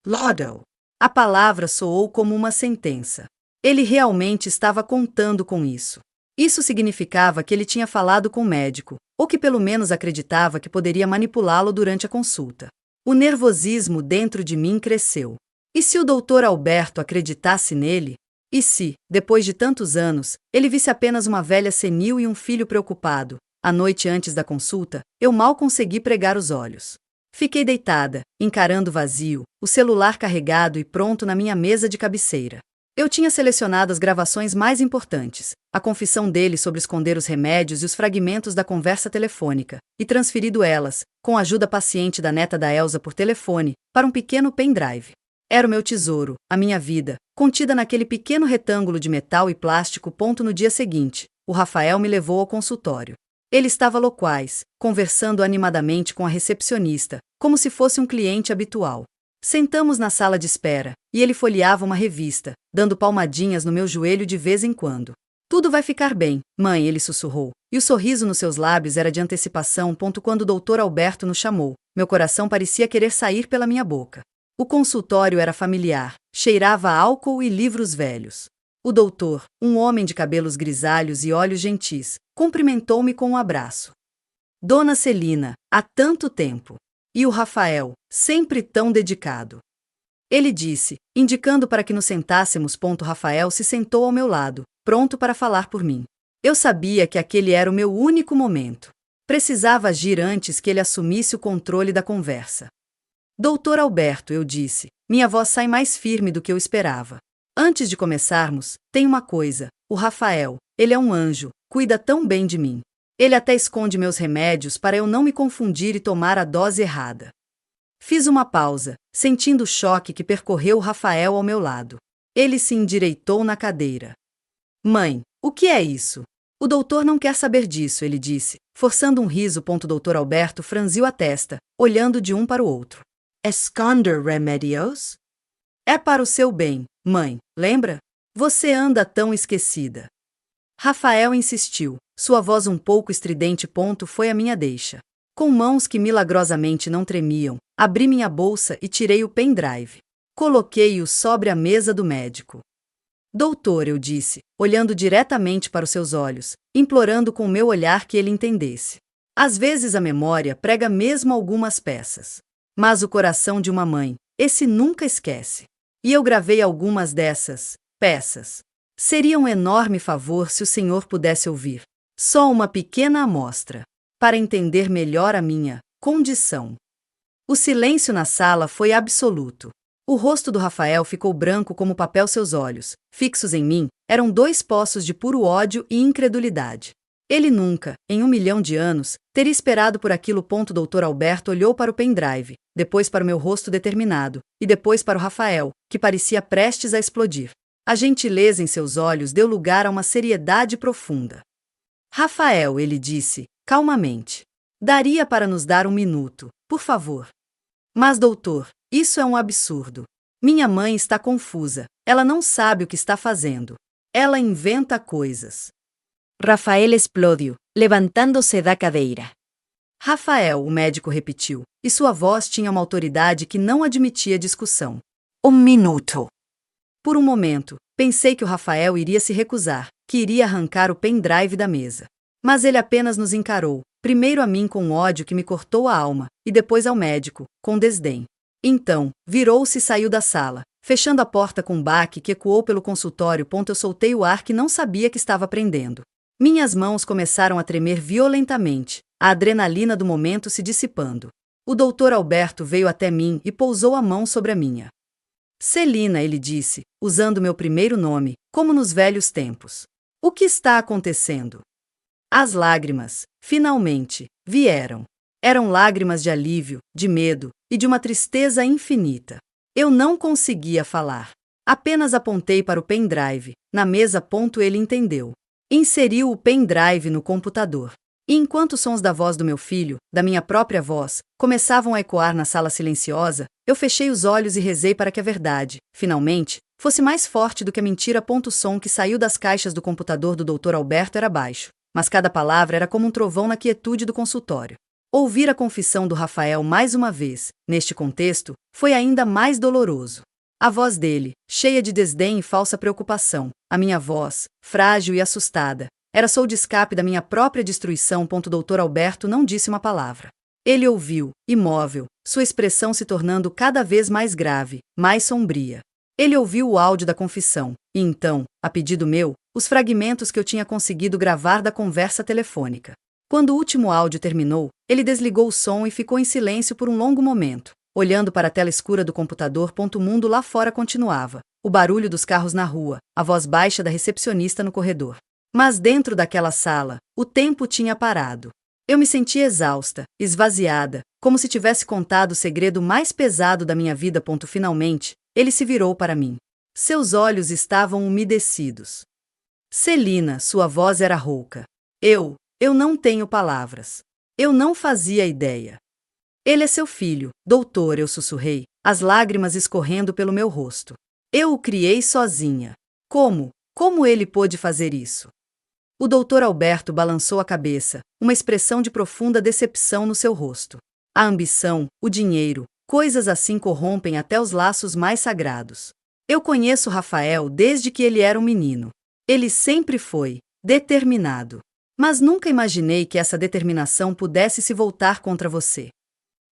Laudo. A palavra soou como uma sentença. Ele realmente estava contando com isso. Isso significava que ele tinha falado com o médico, ou que pelo menos acreditava que poderia manipulá-lo durante a consulta. O nervosismo dentro de mim cresceu. E se o Dr. Alberto acreditasse nele? E se, depois de tantos anos, ele visse apenas uma velha senil e um filho preocupado? A noite antes da consulta, eu mal consegui pregar os olhos. Fiquei deitada, encarando o vazio, o celular carregado e pronto na minha mesa de cabeceira. Eu tinha selecionado as gravações mais importantes, a confissão dele sobre esconder os remédios e os fragmentos da conversa telefônica, e transferido elas, com a ajuda paciente da neta da Elsa por telefone, para um pequeno pendrive. Era o meu tesouro, a minha vida, contida naquele pequeno retângulo de metal e plástico. No dia seguinte, o Rafael me levou ao consultório. Ele estava loquaz, conversando animadamente com a recepcionista, como se fosse um cliente habitual. Sentamos na sala de espera, e ele folheava uma revista, dando palmadinhas no meu joelho de vez em quando. Tudo vai ficar bem, mãe, ele sussurrou, e o sorriso nos seus lábios era de antecipação. Quando o Dr. Alberto nos chamou, meu coração parecia querer sair pela minha boca. O consultório era familiar, cheirava a álcool e livros velhos. O doutor, um homem de cabelos grisalhos e olhos gentis, cumprimentou-me com um abraço. Dona Celina, há tanto tempo. E o Rafael, sempre tão dedicado. Ele disse, indicando para que nos sentássemos. Rafael se sentou ao meu lado, pronto para falar por mim. Eu sabia que aquele era o meu único momento. Precisava agir antes que ele assumisse o controle da conversa. Doutor Alberto, eu disse, minha voz sai mais firme do que eu esperava. Antes de começarmos, tem uma coisa, o Rafael, ele é um anjo, cuida tão bem de mim. Ele até esconde meus remédios para eu não me confundir e tomar a dose errada. Fiz uma pausa, sentindo o choque que percorreu o Rafael ao meu lado. Ele se endireitou na cadeira. Mãe, o que é isso? O doutor não quer saber disso, ele disse, forçando um riso. Doutor Alberto franziu a testa, olhando de um para o outro. Esconder remedios? É para o seu bem, mãe, lembra? Você anda tão esquecida. Rafael insistiu, sua voz um pouco estridente. Foi a minha deixa. Com mãos que milagrosamente não tremiam, abri minha bolsa e tirei o pendrive. Coloquei-o sobre a mesa do médico. Doutor, eu disse, olhando diretamente para os seus olhos, implorando com meu olhar que ele entendesse. Às vezes a memória prega mesmo algumas peças. Mas o coração de uma mãe, esse nunca esquece. E eu gravei algumas dessas peças. Seria um enorme favor se o senhor pudesse ouvir. Só uma pequena amostra, para entender melhor a minha condição. O silêncio na sala foi absoluto. O rosto do Rafael ficou branco como papel. Seus olhos, fixos em mim, eram dois poços de puro ódio e incredulidade. Ele nunca, em 1.000.000 de anos, teria esperado por aquilo. Dr. Alberto olhou para o pendrive, depois para o meu rosto determinado, e depois para o Rafael, que parecia prestes a explodir. A gentileza em seus olhos deu lugar a uma seriedade profunda. Rafael, ele disse, calmamente. Daria para nos dar 1 minuto, por favor. Mas, doutor, isso é um absurdo. Minha mãe está confusa, ela não sabe o que está fazendo. Ela inventa coisas. Rafael explodiu, levantando-se da cadeira. Rafael, o médico repetiu, e sua voz tinha uma autoridade que não admitia discussão. 1 minuto. Por um momento, pensei que o Rafael iria se recusar, que iria arrancar o pendrive da mesa. Mas ele apenas nos encarou, primeiro a mim com um ódio que me cortou a alma, e depois ao médico, com desdém. Então, virou-se e saiu da sala, fechando a porta com um baque que ecoou pelo consultório. Eu soltei o ar que não sabia que estava prendendo. Minhas mãos começaram a tremer violentamente, a adrenalina do momento se dissipando. O doutor Alberto veio até mim e pousou a mão sobre a minha. Celina, ele disse, usando meu primeiro nome, como nos velhos tempos. O que está acontecendo? As lágrimas, finalmente, vieram. Eram lágrimas de alívio, de medo e de uma tristeza infinita. Eu não conseguia falar. Apenas apontei para o pendrive, na mesa. Ele entendeu. Inseriu o pendrive no computador. E enquanto os sons da voz do meu filho, da minha própria voz, começavam a ecoar na sala silenciosa, eu fechei os olhos e rezei para que a verdade, finalmente, fosse mais forte do que a mentira. O som que saiu das caixas do computador do Dr. Alberto era baixo, mas cada palavra era como um trovão na quietude do consultório. Ouvir a confissão do Rafael mais uma vez, neste contexto, foi ainda mais doloroso. A voz dele, cheia de desdém e falsa preocupação, a minha voz, frágil e assustada, era só o escape da minha própria destruição. Dr. Alberto não disse uma palavra. Ele ouviu, imóvel, sua expressão se tornando cada vez mais grave, mais sombria. Ele ouviu o áudio da confissão, e então, a pedido meu, os fragmentos que eu tinha conseguido gravar da conversa telefônica. Quando o último áudio terminou, ele desligou o som e ficou em silêncio por um longo momento, olhando para a tela escura do computador. O mundo lá fora continuava, o barulho dos carros na rua, a voz baixa da recepcionista no corredor. Mas dentro daquela sala, o tempo tinha parado. Eu me sentia exausta, esvaziada, como se tivesse contado o segredo mais pesado da minha vida. Finalmente, ele se virou para mim. Seus olhos estavam umedecidos. Celina, sua voz era rouca. Eu não tenho palavras. Eu não fazia ideia. Ele é seu filho, doutor, eu sussurrei, as lágrimas escorrendo pelo meu rosto. Eu o criei sozinha. Como? Como ele pôde fazer isso? O doutor Alberto balançou a cabeça, uma expressão de profunda decepção no seu rosto. A ambição, o dinheiro, coisas assim corrompem até os laços mais sagrados. Eu conheço Rafael desde que ele era um menino. Ele sempre foi determinado. Mas nunca imaginei que essa determinação pudesse se voltar contra você.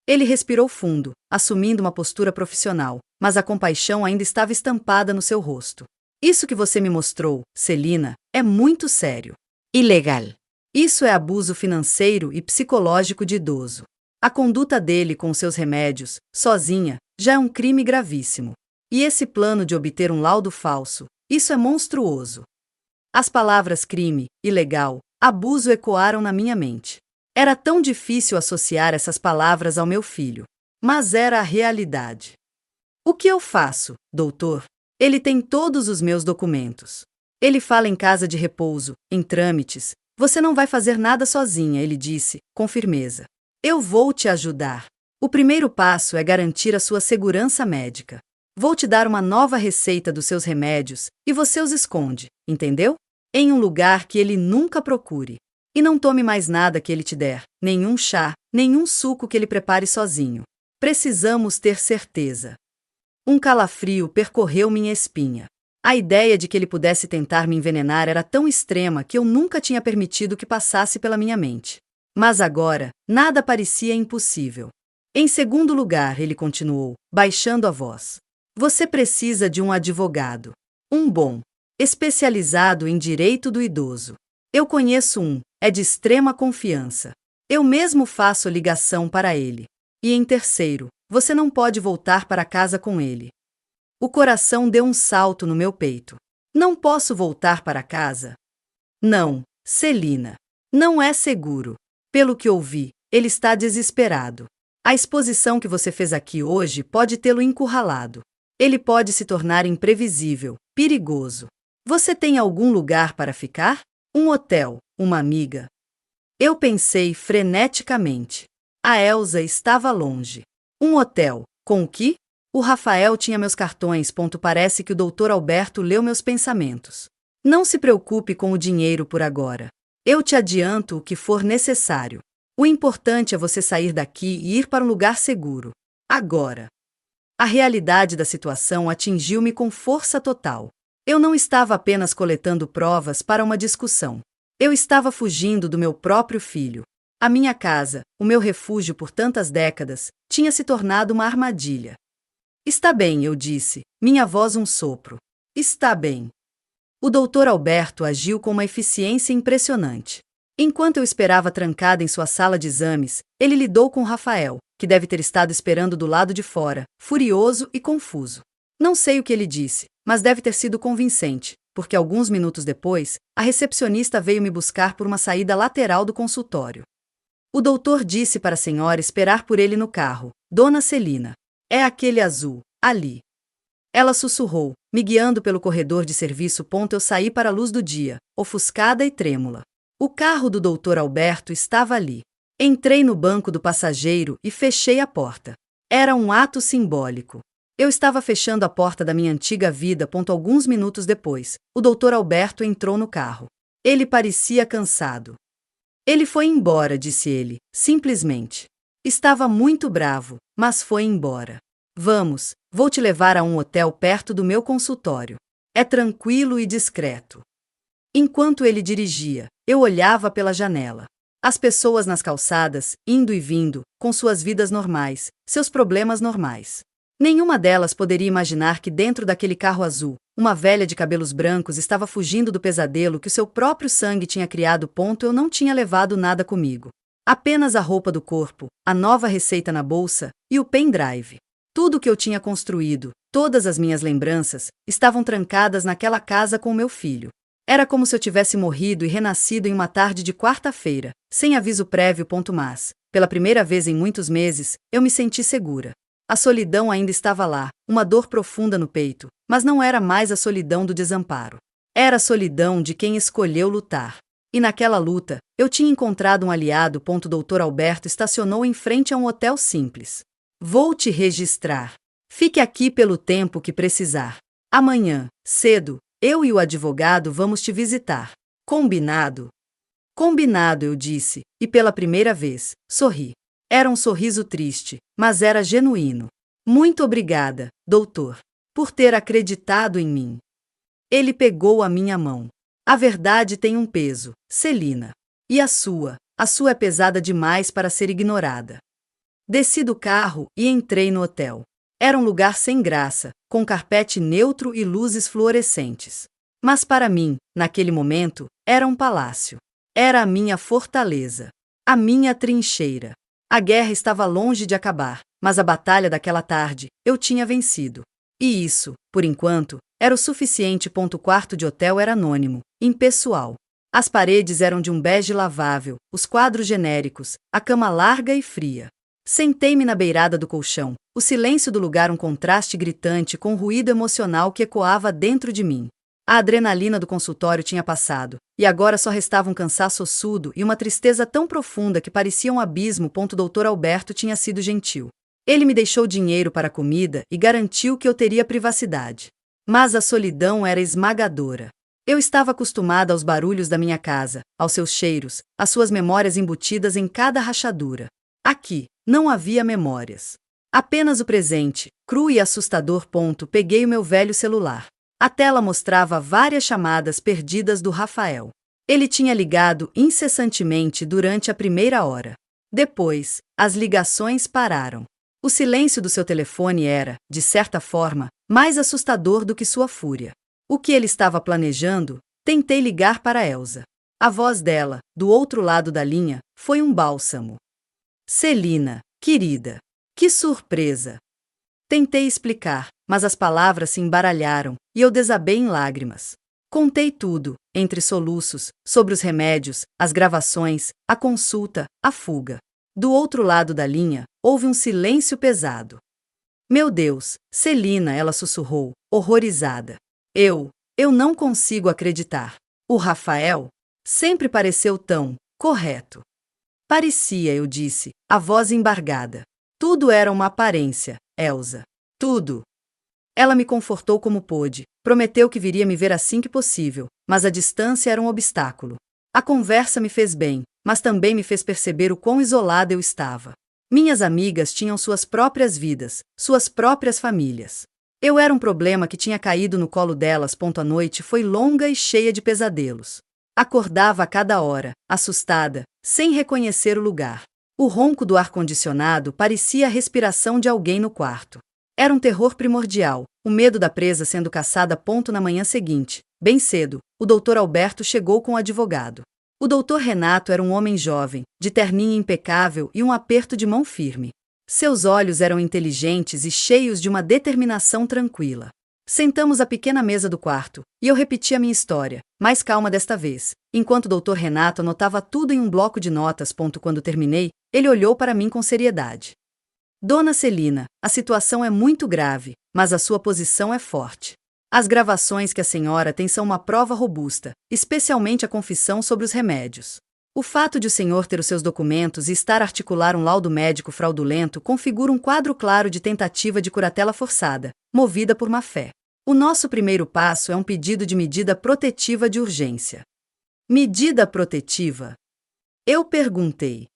Ele respirou fundo, assumindo uma postura profissional, mas a compaixão ainda estava estampada no seu rosto. Isso que você me mostrou, Celina, é muito sério. Ilegal. Isso é abuso financeiro e psicológico de idoso. A conduta dele com seus remédios, sozinha, já é um crime gravíssimo. E esse plano de obter um laudo falso, isso é monstruoso. As palavras crime, ilegal, abuso ecoaram na minha mente. Era tão difícil associar essas palavras ao meu filho. Mas era a realidade. O que eu faço, doutor? Ele tem todos os meus documentos. Ele fala em casa de repouso, em trâmites. Você não vai fazer nada sozinha, ele disse, com firmeza. Eu vou te ajudar. O primeiro passo é garantir a sua segurança médica. Vou te dar uma nova receita dos seus remédios e você os esconde, entendeu? Em um lugar que ele nunca procure. E não tome mais nada que ele te der, nenhum chá, nenhum suco que ele prepare sozinho. Precisamos ter certeza. Um calafrio percorreu minha espinha. A ideia de que ele pudesse tentar me envenenar era tão extrema que eu nunca tinha permitido que passasse pela minha mente. Mas agora, nada parecia impossível. Em segundo lugar, ele continuou, baixando a voz. Você precisa de um advogado. Um bom, especializado em direito do idoso. Eu conheço um, é de extrema confiança. Eu mesmo faço ligação para ele. E em terceiro, você não pode voltar para casa com ele. O coração deu um salto no meu peito. Não posso voltar para casa? Não, Celina. Não é seguro. Pelo que ouvi, ele está desesperado. A exposição que você fez aqui hoje pode tê-lo encurralado. Ele pode se tornar imprevisível, perigoso. Você tem algum lugar para ficar? Um hotel, uma amiga? Eu pensei freneticamente. A Elsa estava longe. Um hotel, com o que? O Rafael tinha meus cartões. Parece que o Dr. Alberto leu meus pensamentos. Não se preocupe com o dinheiro por agora. Eu te adianto o que for necessário. O importante é você sair daqui e ir para um lugar seguro. Agora. A realidade da situação atingiu-me com força total. Eu não estava apenas coletando provas para uma discussão. Eu estava fugindo do meu próprio filho. A minha casa, o meu refúgio por tantas décadas, tinha se tornado uma armadilha. Está bem, eu disse, minha voz um sopro. Está bem. O Dr. Alberto agiu com uma eficiência impressionante. Enquanto eu esperava trancada em sua sala de exames, ele lidou com Rafael, que deve ter estado esperando do lado de fora, furioso e confuso. Não sei o que ele disse, mas deve ter sido convincente, porque alguns minutos depois, a recepcionista veio me buscar por uma saída lateral do consultório. O doutor disse para a senhora esperar por ele no carro, Dona Celina. É aquele azul, ali. Ela sussurrou, me guiando pelo corredor de serviço. Eu saí para a luz do dia, ofuscada e trêmula. O carro do Dr. Alberto estava ali. Entrei no banco do passageiro e fechei a porta. Era um ato simbólico. Eu estava fechando a porta da minha antiga vida. Alguns minutos depois, o Dr. Alberto entrou no carro. Ele parecia cansado. Ele foi embora, disse ele, simplesmente. Estava muito bravo, mas foi embora. Vamos, vou te levar a um hotel perto do meu consultório. É tranquilo e discreto. Enquanto ele dirigia, eu olhava pela janela. As pessoas nas calçadas, indo e vindo, com suas vidas normais, seus problemas normais. Nenhuma delas poderia imaginar que dentro daquele carro azul, uma velha de cabelos brancos estava fugindo do pesadelo que o seu próprio sangue tinha criado. Eu não tinha levado nada comigo. Apenas a roupa do corpo, a nova receita na bolsa e o pendrive. Tudo o que eu tinha construído, todas as minhas lembranças, estavam trancadas naquela casa com o meu filho. Era como se eu tivesse morrido e renascido em uma tarde de quarta-feira, sem aviso prévio. Mas, pela primeira vez em muitos meses, eu me senti segura. A solidão ainda estava lá, uma dor profunda no peito, mas não era mais a solidão do desamparo. Era a solidão de quem escolheu lutar. E naquela luta, eu tinha encontrado um aliado. Dr. Alberto estacionou em frente a um hotel simples. Vou te registrar. Fique aqui pelo tempo que precisar. Amanhã, cedo, eu e o advogado vamos te visitar. Combinado? Combinado, eu disse, e pela primeira vez, sorri. Era um sorriso triste, mas era genuíno. Muito obrigada, doutor, por ter acreditado em mim. Ele pegou a minha mão. A verdade tem um peso, Celina. E a sua é pesada demais para ser ignorada. Desci do carro e entrei no hotel. Era um lugar sem graça, com carpete neutro e luzes fluorescentes. Mas para mim, naquele momento, era um palácio. Era a minha fortaleza. A minha trincheira. A guerra estava longe de acabar, mas a batalha daquela tarde, eu tinha vencido. E isso, por enquanto, era o suficiente. O quarto de hotel era anônimo, impessoal. As paredes eram de um bege lavável, os quadros genéricos, a cama larga e fria. Sentei-me na beirada do colchão, o silêncio do lugar um contraste gritante com o ruído emocional que ecoava dentro de mim. A adrenalina do consultório tinha passado, e agora só restava um cansaço ossudo e uma tristeza tão profunda que parecia um abismo. Dr. Alberto tinha sido gentil. Ele me deixou dinheiro para a comida e garantiu que eu teria privacidade. Mas a solidão era esmagadora. Eu estava acostumada aos barulhos da minha casa, aos seus cheiros, às suas memórias embutidas em cada rachadura. Aqui, não havia memórias. Apenas o presente, cru e assustador. Peguei o meu velho celular. A tela mostrava várias chamadas perdidas do Rafael. Ele tinha ligado incessantemente durante a primeira hora. Depois, as ligações pararam. O silêncio do seu telefone era, de certa forma, mais assustador do que sua fúria. O que ele estava planejando? Tentei ligar para Elsa. A voz dela, do outro lado da linha, foi um bálsamo. Celina, querida. Que surpresa! Tentei explicar, mas as palavras se embaralharam, e eu desabei em lágrimas. Contei tudo, entre soluços, sobre os remédios, as gravações, a consulta, a fuga. Do outro lado da linha, houve um silêncio pesado. Meu Deus, Celina, ela sussurrou, horrorizada. Eu não consigo acreditar. O Rafael sempre pareceu tão correto. Parecia, eu disse, a voz embargada. Tudo era uma aparência, Elsa. Tudo. Ela me confortou como pôde, prometeu que viria me ver assim que possível, mas a distância era um obstáculo. A conversa me fez bem, mas também me fez perceber o quão isolada eu estava. Minhas amigas tinham suas próprias vidas, suas próprias famílias. Eu era um problema que tinha caído no colo delas. A noite foi longa e cheia de pesadelos. Acordava a cada hora, assustada, sem reconhecer o lugar. O ronco do ar-condicionado parecia a respiração de alguém no quarto. Era um terror primordial, o medo da presa sendo caçada. Na manhã seguinte, bem cedo, o Dr. Alberto chegou com o advogado. O Dr. Renato era um homem jovem, de terninho impecável e um aperto de mão firme. Seus olhos eram inteligentes e cheios de uma determinação tranquila. Sentamos à pequena mesa do quarto, e eu repeti a minha história, mais calma desta vez, enquanto o Dr. Renato anotava tudo em um bloco de notas. Quando terminei, ele olhou para mim com seriedade. Dona Celina, a situação é muito grave, mas a sua posição é forte. As gravações que a senhora tem são uma prova robusta, especialmente a confissão sobre os remédios. O fato de o senhor ter os seus documentos e estar a articular um laudo médico fraudulento configura um quadro claro de tentativa de curatela forçada, movida por má-fé. O nosso primeiro passo é um pedido de medida protetiva de urgência. Medida protetiva? Eu perguntei.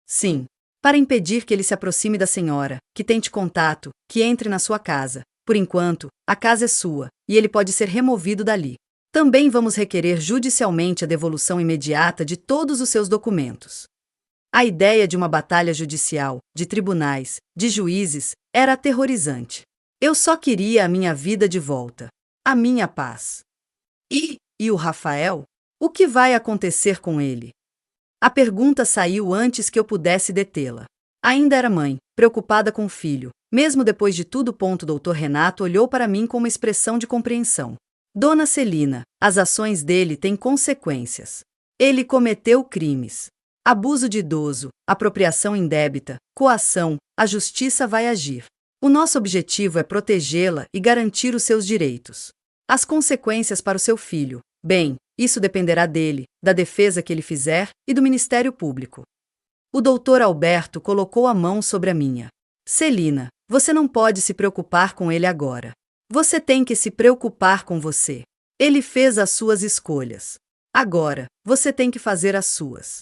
Sim, para impedir que ele se aproxime da senhora, que tente contato, que entre na sua casa. Por enquanto, a casa é sua, e ele pode ser removido dali. Também vamos requerer judicialmente a devolução imediata de todos os seus documentos. A ideia de uma batalha judicial, de tribunais, de juízes, era aterrorizante. Eu só queria a minha vida de volta. A minha paz. E o Rafael? O que vai acontecer com ele? A pergunta saiu antes que eu pudesse detê-la. Ainda era mãe, preocupada com o filho. Mesmo depois de tudo. Dr. Renato olhou para mim com uma expressão de compreensão. Dona Celina, as ações dele têm consequências. Ele cometeu crimes. Abuso de idoso, apropriação indébita, coação, a justiça vai agir. O nosso objetivo é protegê-la e garantir os seus direitos. As consequências para o seu filho, bem, Isso dependerá dele, da defesa que ele fizer e do Ministério Público. O Dr. Alberto colocou a mão sobre a minha. Celina, você não pode se preocupar com ele agora. Você tem que se preocupar com você. Ele fez as suas escolhas. Agora, você tem que fazer as suas.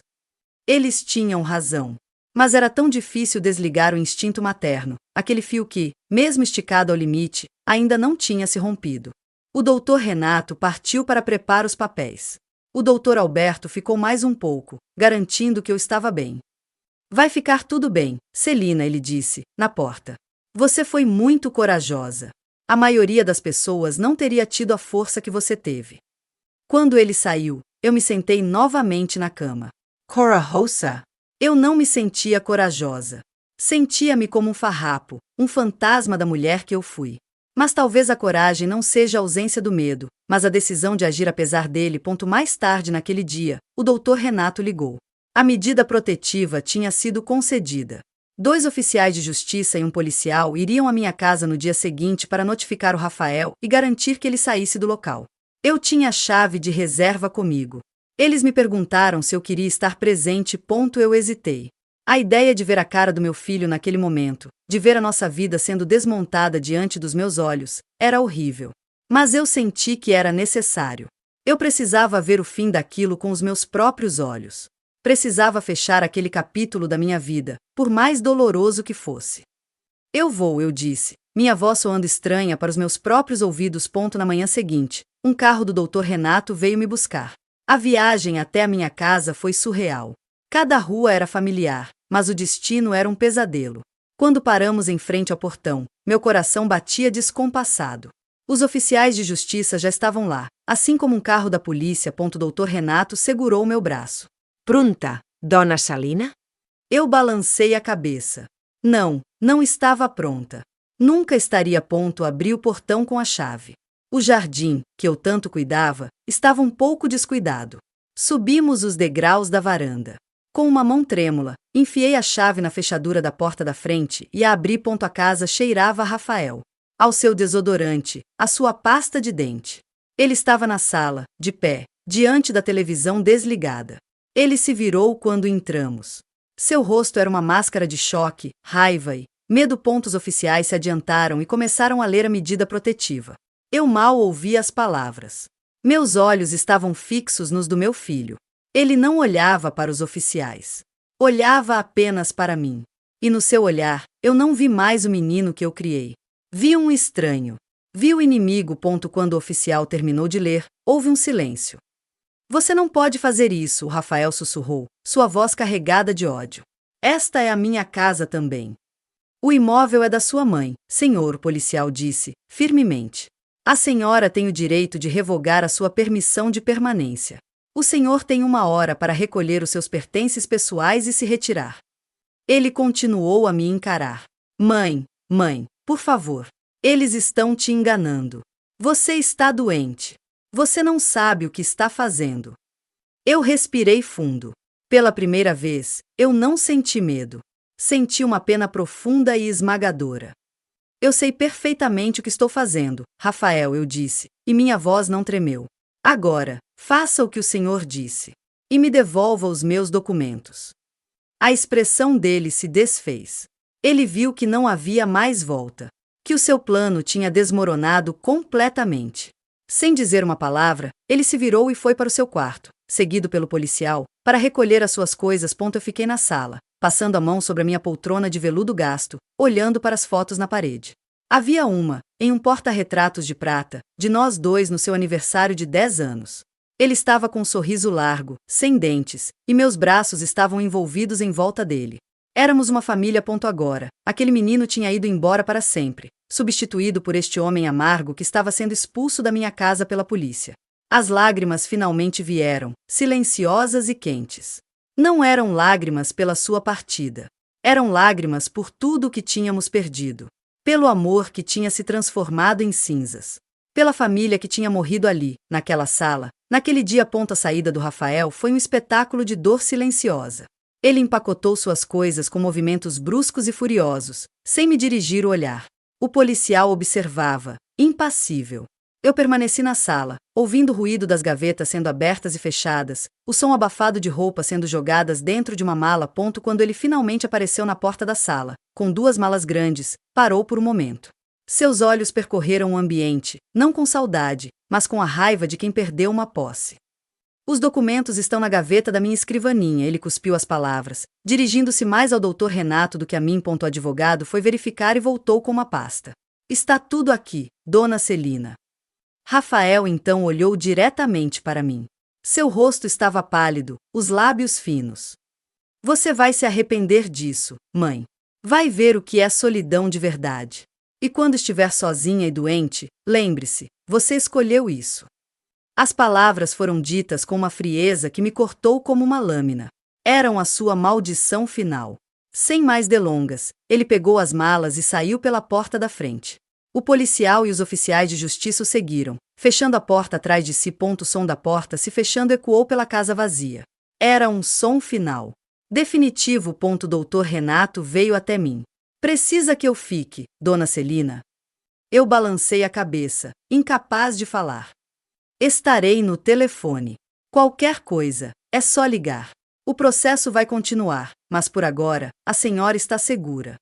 Eles tinham razão. Mas era tão difícil desligar o instinto materno, aquele fio que, mesmo esticado ao limite, ainda não tinha se rompido. O Dr. Renato partiu para preparar os papéis. O Dr. Alberto ficou mais um pouco, garantindo que eu estava bem. Vai ficar tudo bem, Celina, ele disse, na porta. Você foi muito corajosa. A maioria das pessoas não teria tido a força que você teve. Quando ele saiu, eu me sentei novamente na cama. Corajosa. Eu não me sentia corajosa. Sentia-me como um farrapo, um fantasma da mulher que eu fui. Mas talvez a coragem não seja a ausência do medo, mas a decisão de agir apesar dele. Mais tarde naquele dia, o Dr. Renato ligou. A medida protetiva tinha sido concedida. 2 oficiais de justiça e um policial iriam à minha casa no dia seguinte para notificar o Rafael e garantir que ele saísse do local. Eu tinha a chave de reserva comigo. Eles me perguntaram se eu queria estar presente. Eu hesitei. A ideia de ver a cara do meu filho naquele momento, de ver a nossa vida sendo desmontada diante dos meus olhos, era horrível. Mas eu senti que era necessário. Eu precisava ver o fim daquilo com os meus próprios olhos. Precisava fechar aquele capítulo da minha vida, por mais doloroso que fosse. Eu vou, eu disse, minha voz soando estranha para os meus próprios ouvidos. Na manhã seguinte, um carro do Dr. Renato veio me buscar. A viagem até a minha casa foi surreal. Cada rua era familiar, mas o destino era um pesadelo. Quando paramos em frente ao portão, meu coração batia descompassado. Os oficiais de justiça já estavam lá, assim como um carro da polícia. Dr. Renato segurou meu braço. Pronta, Dona Celina? Eu balancei a cabeça. Não estava pronta. Nunca estaria pronto. Abri o portão com a chave. O jardim, que eu tanto cuidava, estava um pouco descuidado. Subimos os degraus da varanda. Com uma mão trêmula, enfiei a chave na fechadura da porta da frente e a abri. A casa cheirava a Rafael. Ao seu desodorante, a sua pasta de dente. Ele estava na sala, de pé, diante da televisão desligada. Ele se virou quando entramos. Seu rosto era uma máscara de choque, raiva e medo. Os oficiais se adiantaram e começaram a ler a medida protetiva. Eu mal ouvi as palavras. Meus olhos estavam fixos nos do meu filho. Ele não olhava para os oficiais. Olhava apenas para mim. E no seu olhar, eu não vi mais o menino que eu criei. Vi um estranho. Vi o inimigo. Quando o oficial terminou de ler, houve um silêncio. Você não pode fazer isso, o Rafael sussurrou, sua voz carregada de ódio. Esta é a minha casa também. O imóvel é da sua mãe, senhor, o policial disse, firmemente. A senhora tem o direito de revogar a sua permissão de permanência. O senhor tem 1 hora para recolher os seus pertences pessoais e se retirar. Ele continuou a me encarar. Mãe, por favor. Eles estão te enganando. Você está doente. Você não sabe o que está fazendo. Eu respirei fundo. Pela primeira vez, eu não senti medo. Senti uma pena profunda e esmagadora. Eu sei perfeitamente o que estou fazendo, Rafael, eu disse, e minha voz não tremeu. Agora, faça o que o senhor disse. E me devolva os meus documentos. A expressão dele se desfez. Ele viu que não havia mais volta. Que o seu plano tinha desmoronado completamente. Sem dizer uma palavra, ele se virou e foi para o seu quarto, seguido pelo policial, para recolher as suas coisas. Eu fiquei na sala, passando a mão sobre a minha poltrona de veludo gasto, olhando para as fotos na parede. Havia uma, em um porta-retratos de prata, de nós 2 no seu aniversário de 10 anos. Ele estava com um sorriso largo, sem dentes, e meus braços estavam envolvidos em volta dele. Éramos uma família. Agora, aquele menino tinha ido embora para sempre, substituído por este homem amargo que estava sendo expulso da minha casa pela polícia. As lágrimas finalmente vieram, silenciosas e quentes. Não eram lágrimas pela sua partida. Eram lágrimas por tudo o que tínhamos perdido. Pelo amor que tinha se transformado em cinzas. Pela família que tinha morrido ali, naquela sala. Naquele dia. A saída do Rafael foi um espetáculo de dor silenciosa. Ele empacotou suas coisas com movimentos bruscos e furiosos, sem me dirigir o olhar. O policial observava, impassível. Eu permaneci na sala, ouvindo o ruído das gavetas sendo abertas e fechadas, o som abafado de roupas sendo jogadas dentro de uma mala. Quando ele finalmente apareceu na porta da sala, com 2 malas grandes, parou por um momento. Seus olhos percorreram o ambiente, não com saudade, mas com a raiva de quem perdeu uma posse. Os documentos estão na gaveta da minha escrivaninha, ele cuspiu as palavras, dirigindo-se mais ao Dr. Renato do que a mim. O advogado foi verificar e voltou com uma pasta. Está tudo aqui, Dona Celina. Rafael então olhou diretamente para mim. Seu rosto estava pálido, os lábios finos. Você vai se arrepender disso, mãe. Vai ver o que é solidão de verdade. E quando estiver sozinha e doente, lembre-se, você escolheu isso. As palavras foram ditas com uma frieza que me cortou como uma lâmina. Eram a sua maldição final. Sem mais delongas, ele pegou as malas e saiu pela porta da frente. O policial e os oficiais de justiça o seguiram, fechando a porta atrás de si. O som da porta se fechando ecoou pela casa vazia. Era um som final. Definitivo. Dr. Renato veio até mim. Precisa que eu fique, Dona Celina? Eu balancei a cabeça, incapaz de falar. Estarei no telefone. Qualquer coisa, é só ligar. O processo vai continuar, mas por agora, a senhora está segura.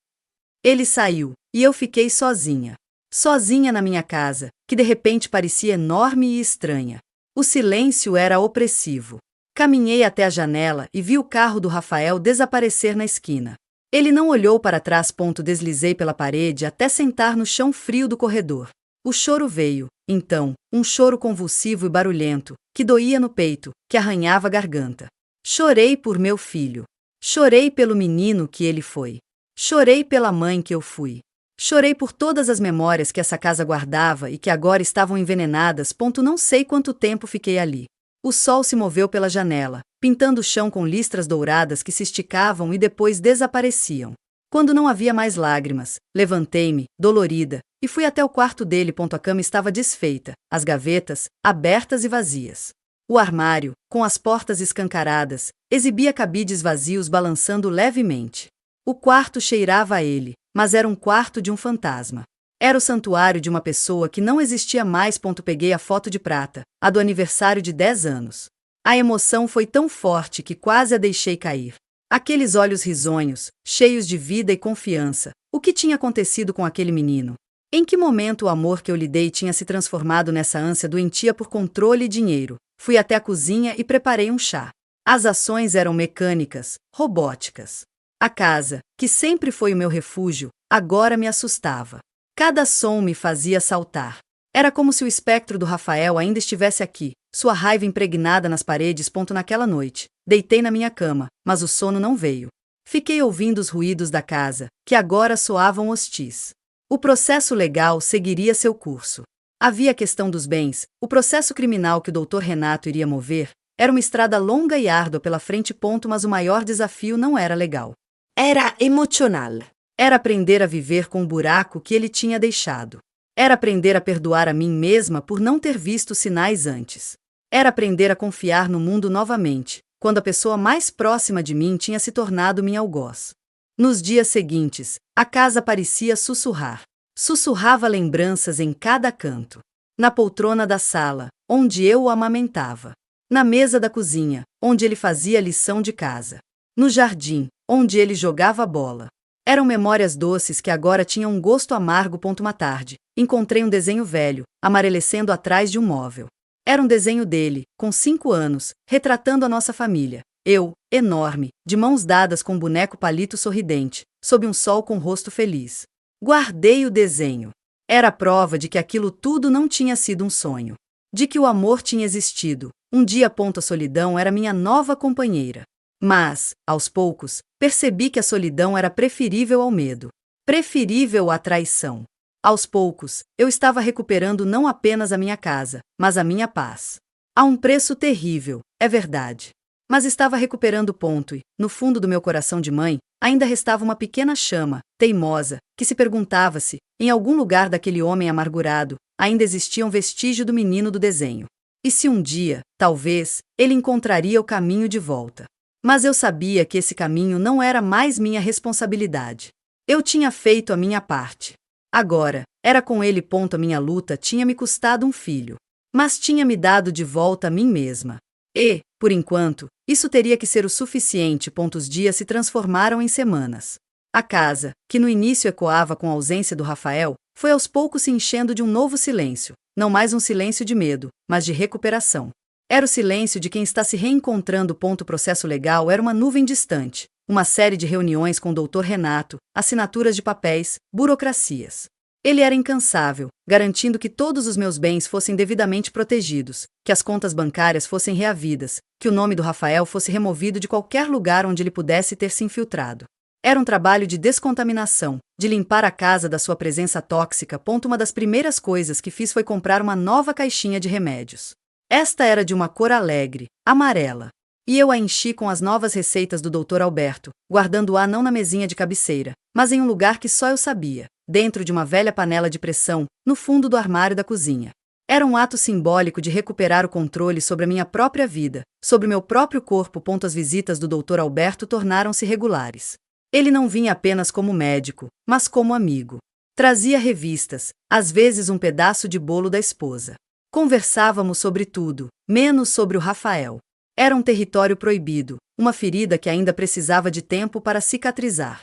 Ele saiu, e eu fiquei sozinha. Sozinha na minha casa, que de repente parecia enorme e estranha. O silêncio era opressivo. Caminhei até a janela e vi o carro do Rafael desaparecer na esquina. Ele não olhou para trás. Deslizei pela parede até sentar no chão frio do corredor. O choro veio, então, um choro convulsivo e barulhento, que doía no peito, que arranhava a garganta. Chorei por meu filho. Chorei pelo menino que ele foi. Chorei pela mãe que eu fui. Chorei por todas as memórias que essa casa guardava e que agora estavam envenenadas. Não sei quanto tempo fiquei ali. O sol se moveu pela janela, pintando o chão com listras douradas que se esticavam e depois desapareciam. Quando não havia mais lágrimas, levantei-me, dolorida, e fui até o quarto dele. A cama estava desfeita, as gavetas, abertas e vazias. O armário, com as portas escancaradas, exibia cabides vazios balançando levemente. O quarto cheirava a ele, mas era um quarto de um fantasma. Era o santuário de uma pessoa que não existia mais. Peguei a foto de prata, a do aniversário de 10 anos. A emoção foi tão forte que quase a deixei cair. Aqueles olhos risonhos, cheios de vida e confiança. O que tinha acontecido com aquele menino? Em que momento o amor que eu lhe dei tinha se transformado nessa ânsia doentia por controle e dinheiro? Fui até a cozinha e preparei um chá. As ações eram mecânicas, robóticas. A casa, que sempre foi o meu refúgio, agora me assustava. Cada som me fazia saltar. Era como se o espectro do Rafael ainda estivesse aqui, sua raiva impregnada nas paredes. Naquela noite, deitei na minha cama, mas o sono não veio. Fiquei ouvindo os ruídos da casa, que agora soavam hostis. O processo legal seguiria seu curso. Havia a questão dos bens, o processo criminal que o Dr. Renato iria mover. Era uma estrada longa e árdua pela frente. Mas o maior desafio não era legal. Era emocional. Era aprender a viver com o buraco que ele tinha deixado. Era aprender a perdoar a mim mesma por não ter visto sinais antes. Era aprender a confiar no mundo novamente, quando a pessoa mais próxima de mim tinha se tornado minha algoz. Nos dias seguintes, a casa parecia sussurrar. Sussurrava lembranças em cada canto. Na poltrona da sala, onde eu o amamentava. Na mesa da cozinha, onde ele fazia a lição de casa. No jardim, onde ele jogava bola. Eram memórias doces que agora tinham um gosto amargo. Uma tarde, encontrei um desenho velho, amarelecendo atrás de um móvel. Era um desenho dele, com 5 anos, retratando a nossa família. Eu, enorme, de mãos dadas com um boneco palito sorridente, sob um sol com o rosto feliz. Guardei o desenho. Era a prova de que aquilo tudo não tinha sido um sonho. De que o amor tinha existido. Um dia. A solidão era minha nova companheira. Mas, aos poucos, percebi que a solidão era preferível ao medo. Preferível à traição. Aos poucos, eu estava recuperando não apenas a minha casa, mas a minha paz. A um preço terrível, é verdade. Mas estava recuperando. E, no fundo do meu coração de mãe, ainda restava uma pequena chama, teimosa, que se perguntava se, em algum lugar daquele homem amargurado, ainda existia um vestígio do menino do desenho. E se um dia, talvez, ele encontraria o caminho de volta. Mas eu sabia que esse caminho não era mais minha responsabilidade. Eu tinha feito a minha parte. Agora, Era com ele. A minha luta tinha me custado um filho. Mas tinha me dado de volta a mim mesma. E, por enquanto, isso teria que ser o suficiente. Os dias se transformaram em semanas. A casa, que no início ecoava com a ausência do Rafael, foi aos poucos se enchendo de um novo silêncio. Não mais um silêncio de medo, mas de recuperação. Era o silêncio de quem está se reencontrando. O processo legal era uma nuvem distante. Uma série de reuniões com o Dr. Renato, assinaturas de papéis, burocracias. Ele era incansável, garantindo que todos os meus bens fossem devidamente protegidos, que as contas bancárias fossem reavidas, que o nome do Rafael fosse removido de qualquer lugar onde ele pudesse ter se infiltrado. Era um trabalho de descontaminação, de limpar a casa da sua presença tóxica. Uma das primeiras coisas que fiz foi comprar uma nova caixinha de remédios. Esta era de uma cor alegre, amarela. E eu a enchi com as novas receitas do Dr. Alberto, guardando-a não na mesinha de cabeceira, mas em um lugar que só eu sabia, dentro de uma velha panela de pressão, no fundo do armário da cozinha. Era um ato simbólico de recuperar o controle sobre a minha própria vida, sobre o meu próprio corpo. As visitas do Dr. Alberto tornaram-se regulares. Ele não vinha apenas como médico, mas como amigo. Trazia revistas, às vezes um pedaço de bolo da esposa. Conversávamos sobre tudo, menos sobre o Rafael. Era um território proibido, uma ferida que ainda precisava de tempo para cicatrizar.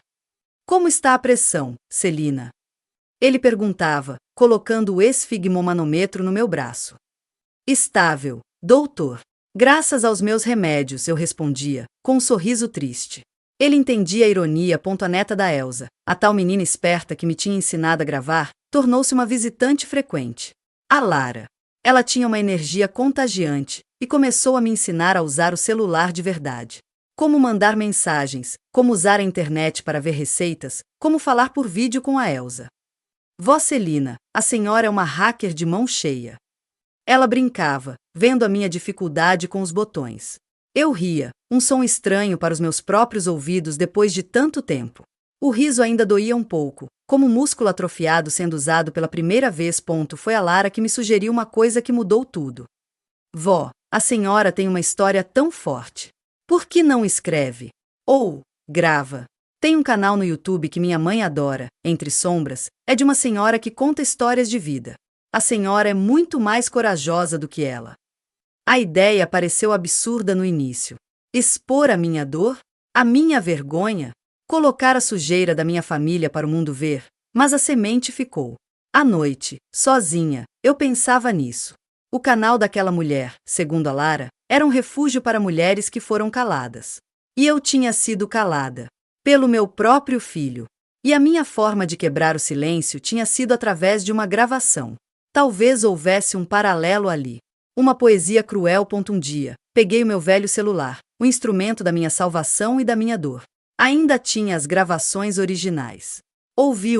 Como está a pressão, Celina? Ele perguntava, colocando o esfigmomanômetro no meu braço. Estável, doutor. Graças aos meus remédios, eu respondia, com um sorriso triste. Ele entendia a ironia. A neta da Elsa, a tal menina esperta que me tinha ensinado a gravar, tornou-se uma visitante frequente. A Lara. Ela tinha uma energia contagiante e começou a me ensinar a usar o celular de verdade. Como mandar mensagens, como usar a internet para ver receitas, como falar por vídeo com a Elsa. Vó Celina, a senhora é uma hacker de mão cheia. Ela brincava, vendo a minha dificuldade com os botões. Eu ria, um som estranho para os meus próprios ouvidos depois de tanto tempo. O riso ainda doía um pouco, como músculo atrofiado sendo usado pela primeira vez. Foi a Lara que me sugeriu uma coisa que mudou tudo. Vó, a senhora tem uma história tão forte. Por que não escreve? Ou grava? Tem um canal no YouTube que minha mãe adora, Entre Sombras, é de uma senhora que conta histórias de vida. A senhora é muito mais corajosa do que ela. A ideia pareceu absurda no início. Expor a minha dor? A minha vergonha? Colocar a sujeira da minha família para o mundo ver? Mas a semente ficou. À noite, sozinha, eu pensava nisso. O canal daquela mulher, segundo a Lara, era um refúgio para mulheres que foram caladas. E eu tinha sido calada. Pelo meu próprio filho. E a minha forma de quebrar o silêncio tinha sido através de uma gravação. Talvez houvesse um paralelo ali. Uma poesia cruel. Um dia, peguei o meu velho celular, o instrumento da minha salvação e da minha dor. Ainda tinha as gravações originais. Ouvi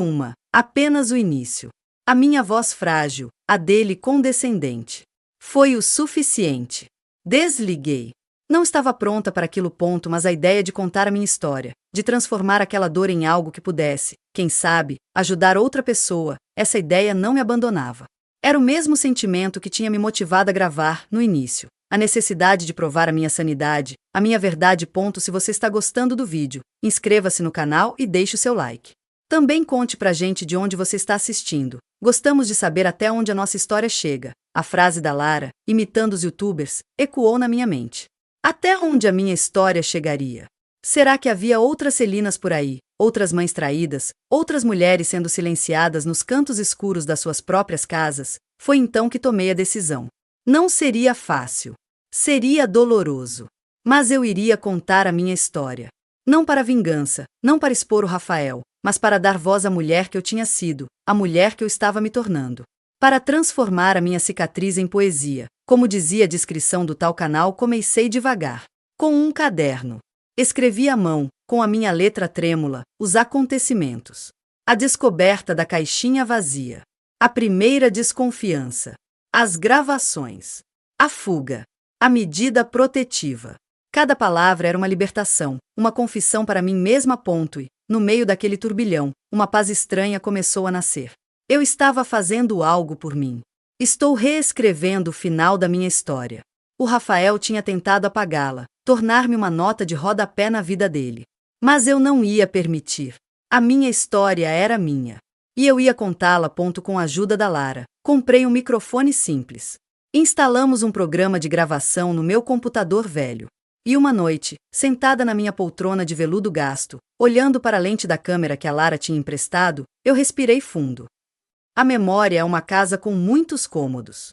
apenas o início. A minha voz frágil, a dele condescendente. Foi o suficiente. Desliguei. Não estava pronta para aquilo. Mas a ideia de contar a minha história, de transformar aquela dor em algo que pudesse, quem sabe, ajudar outra pessoa, essa ideia não me abandonava. Era o mesmo sentimento que tinha me motivado a gravar, no início. A necessidade de provar a minha sanidade, a minha verdade. Se você está gostando do vídeo, inscreva-se no canal e deixe o seu like. Também conte pra gente de onde você está assistindo. Gostamos de saber até onde a nossa história chega. A frase da Lara, imitando os youtubers, ecoou na minha mente. Até onde a minha história chegaria? Será que havia outras Celinas por aí, outras mães traídas, outras mulheres sendo silenciadas nos cantos escuros das suas próprias casas? Foi então que tomei a decisão. Não seria fácil. Seria doloroso. Mas eu iria contar a minha história. Não para vingança, não para expor o Rafael, mas para dar voz à mulher que eu tinha sido, a mulher que eu estava me tornando. Para transformar a minha cicatriz em poesia. Como dizia a descrição do tal canal, comecei devagar. Com um caderno. Escrevi à mão, com a minha letra trêmula, os acontecimentos. A descoberta da caixinha vazia. A primeira desconfiança. As gravações. A fuga. A medida protetiva. Cada palavra era uma libertação, uma confissão para mim mesma. E, no meio daquele turbilhão, uma paz estranha começou a nascer. Eu estava fazendo algo por mim. Estou reescrevendo o final da minha história. O Rafael tinha tentado apagá-la, tornar-me uma nota de rodapé na vida dele. Mas eu não ia permitir. A minha história era minha. E eu ia contá-la. Com a ajuda da Lara, comprei um microfone simples. Instalamos um programa de gravação no meu computador velho. E uma noite, sentada na minha poltrona de veludo gasto, olhando para a lente da câmera que a Lara tinha emprestado, eu respirei fundo. A memória é uma casa com muitos cômodos.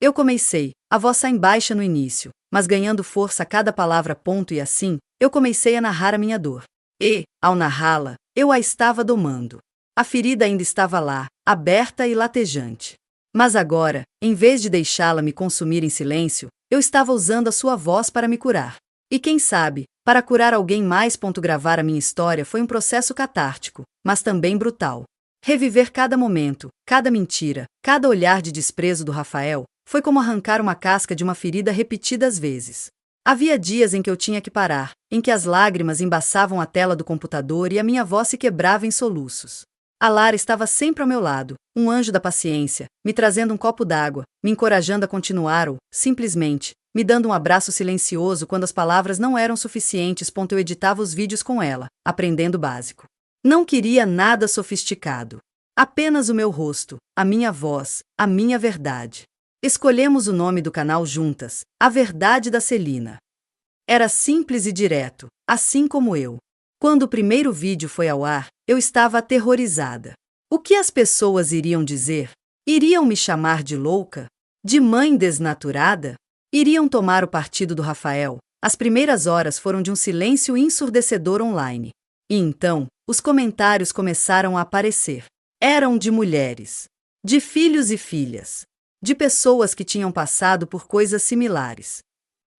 Eu comecei, a voz sai baixa no início, mas ganhando força a cada palavra. E assim, eu comecei a narrar a minha dor. E, ao narrá-la, eu a estava domando. A ferida ainda estava lá, aberta e latejante. Mas agora, em vez de deixá-la me consumir em silêncio, eu estava usando a sua voz para me curar. E quem sabe, para curar alguém mais. Gravar a minha história foi um processo catártico, mas também brutal. Reviver cada momento, cada mentira, cada olhar de desprezo do Rafael, foi como arrancar uma casca de uma ferida repetidas vezes. Havia dias em que eu tinha que parar, em que as lágrimas embaçavam a tela do computador e a minha voz se quebrava em soluços. A Lara estava sempre ao meu lado, um anjo da paciência, me trazendo um copo d'água, me encorajando a continuar ou, simplesmente, me dando um abraço silencioso quando as palavras não eram suficientes. Eu editava os vídeos com ela, aprendendo o básico. Não queria nada sofisticado. Apenas o meu rosto, a minha voz, a minha verdade. Escolhemos o nome do canal juntas, A Verdade da Celina. Era simples e direto, assim como eu. Quando o primeiro vídeo foi ao ar, eu estava aterrorizada. O que as pessoas iriam dizer? Iriam me chamar de louca? De mãe desnaturada? Iriam tomar o partido do Rafael? As primeiras horas foram de um silêncio ensurdecedor online. E então, os comentários começaram a aparecer. Eram de mulheres, de filhos e filhas, de pessoas que tinham passado por coisas similares.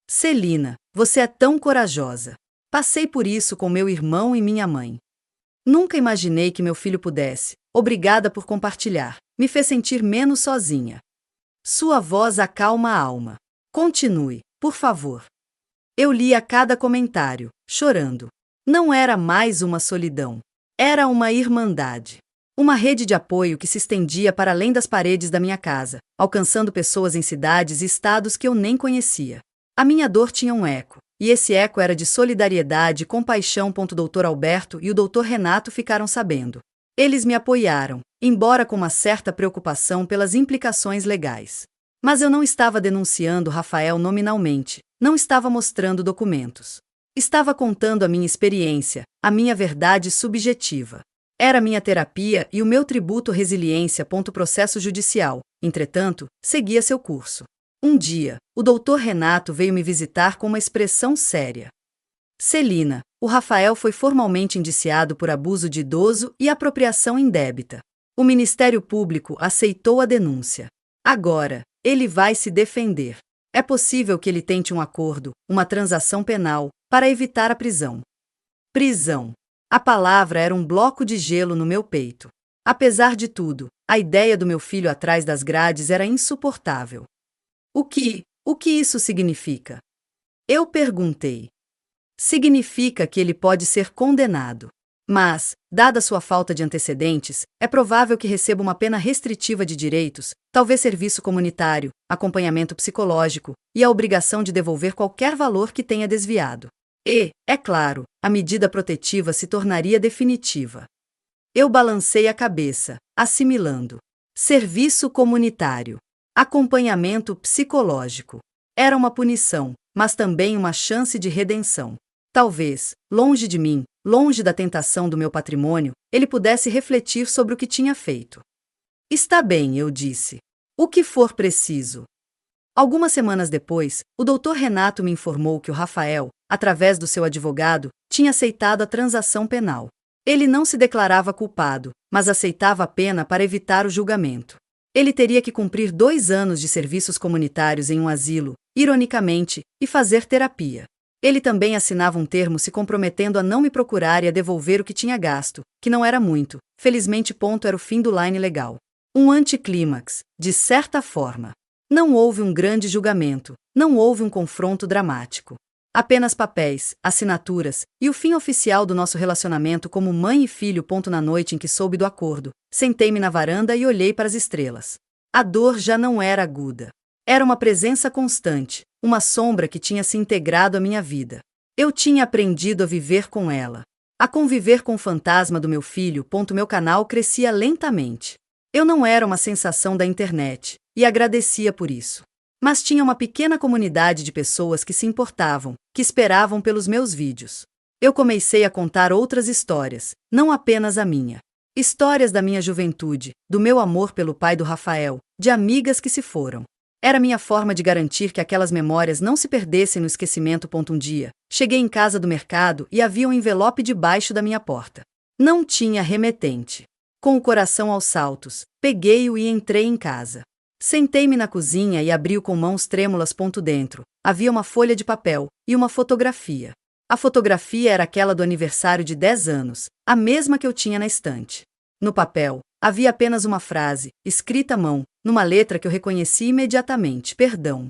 Celina, você é tão corajosa. Passei por isso com meu irmão e minha mãe. Nunca imaginei que meu filho pudesse. Obrigada por compartilhar. Me fez sentir menos sozinha. Sua voz acalma a alma. Continue, por favor. Eu lia cada comentário, chorando. Não era mais uma solidão. Era uma irmandade. Uma rede de apoio que se estendia para além das paredes da minha casa, alcançando pessoas em cidades e estados que eu nem conhecia. A minha dor tinha um eco. E esse eco era de solidariedade e compaixão. Dr. Alberto e o Dr. Renato ficaram sabendo. Eles me apoiaram, embora com uma certa preocupação pelas implicações legais. Mas eu não estava denunciando Rafael nominalmente, não estava mostrando documentos. Estava contando a minha experiência, a minha verdade subjetiva. Era minha terapia e o meu tributo à resiliência. Processo judicial, entretanto, seguia seu curso. Um dia, o Dr. Renato veio me visitar com uma expressão séria. Celina, o Rafael foi formalmente indiciado por abuso de idoso e apropriação indébita. O Ministério Público aceitou a denúncia. Agora, ele vai se defender. É possível que ele tente um acordo, uma transação penal, para evitar a prisão. Prisão. A palavra era um bloco de gelo no meu peito. Apesar de tudo, a ideia do meu filho atrás das grades era insuportável. O que isso significa? Eu perguntei. Significa que ele pode ser condenado. Mas, dada sua falta de antecedentes, é provável que receba uma pena restritiva de direitos, talvez serviço comunitário, acompanhamento psicológico e a obrigação de devolver qualquer valor que tenha desviado. E, é claro, a medida protetiva se tornaria definitiva. Eu balancei a cabeça, assimilando. Serviço comunitário. Acompanhamento psicológico. Era uma punição, mas também uma chance de redenção. Talvez, longe de mim, longe da tentação do meu patrimônio, ele pudesse refletir sobre o que tinha feito. Está bem, eu disse. O que for preciso. Algumas semanas depois, o Dr. Renato me informou que o Rafael, através do seu advogado, tinha aceitado a transação penal. Ele não se declarava culpado, mas aceitava a pena para evitar o julgamento. Ele teria que cumprir 2 anos de serviços comunitários em um asilo, ironicamente, e fazer terapia. Ele também assinava um termo se comprometendo a não me procurar e a devolver o que tinha gasto, que não era muito, felizmente. Era o fim do line legal. Um anticlímax, de certa forma. Não houve um grande julgamento, não houve um confronto dramático. Apenas papéis, assinaturas, e o fim oficial do nosso relacionamento como mãe e filho. Na noite em que soube do acordo, sentei-me na varanda e olhei para as estrelas. A dor já não era aguda. Era uma presença constante, uma sombra que tinha se integrado à minha vida. Eu tinha aprendido a viver com ela. A conviver com o fantasma do meu filho. Meu canal crescia lentamente. Eu não era uma sensação da internet, e agradecia por isso. Mas tinha uma pequena comunidade de pessoas que se importavam, que esperavam pelos meus vídeos. Eu comecei a contar outras histórias, não apenas a minha. Histórias da minha juventude, do meu amor pelo pai do Rafael, de amigas que se foram. Era minha forma de garantir que aquelas memórias não se perdessem no esquecimento. Um dia, cheguei em casa do mercado e havia um envelope debaixo da minha porta. Não tinha remetente. Com o coração aos saltos, peguei-o e entrei em casa. Sentei-me na cozinha e abri-o com mãos trêmulas. Dentro, havia uma folha de papel e uma fotografia. A fotografia era aquela do aniversário de 10 anos, a mesma que eu tinha na estante. No papel, havia apenas uma frase, escrita à mão, numa letra que eu reconheci imediatamente: perdão.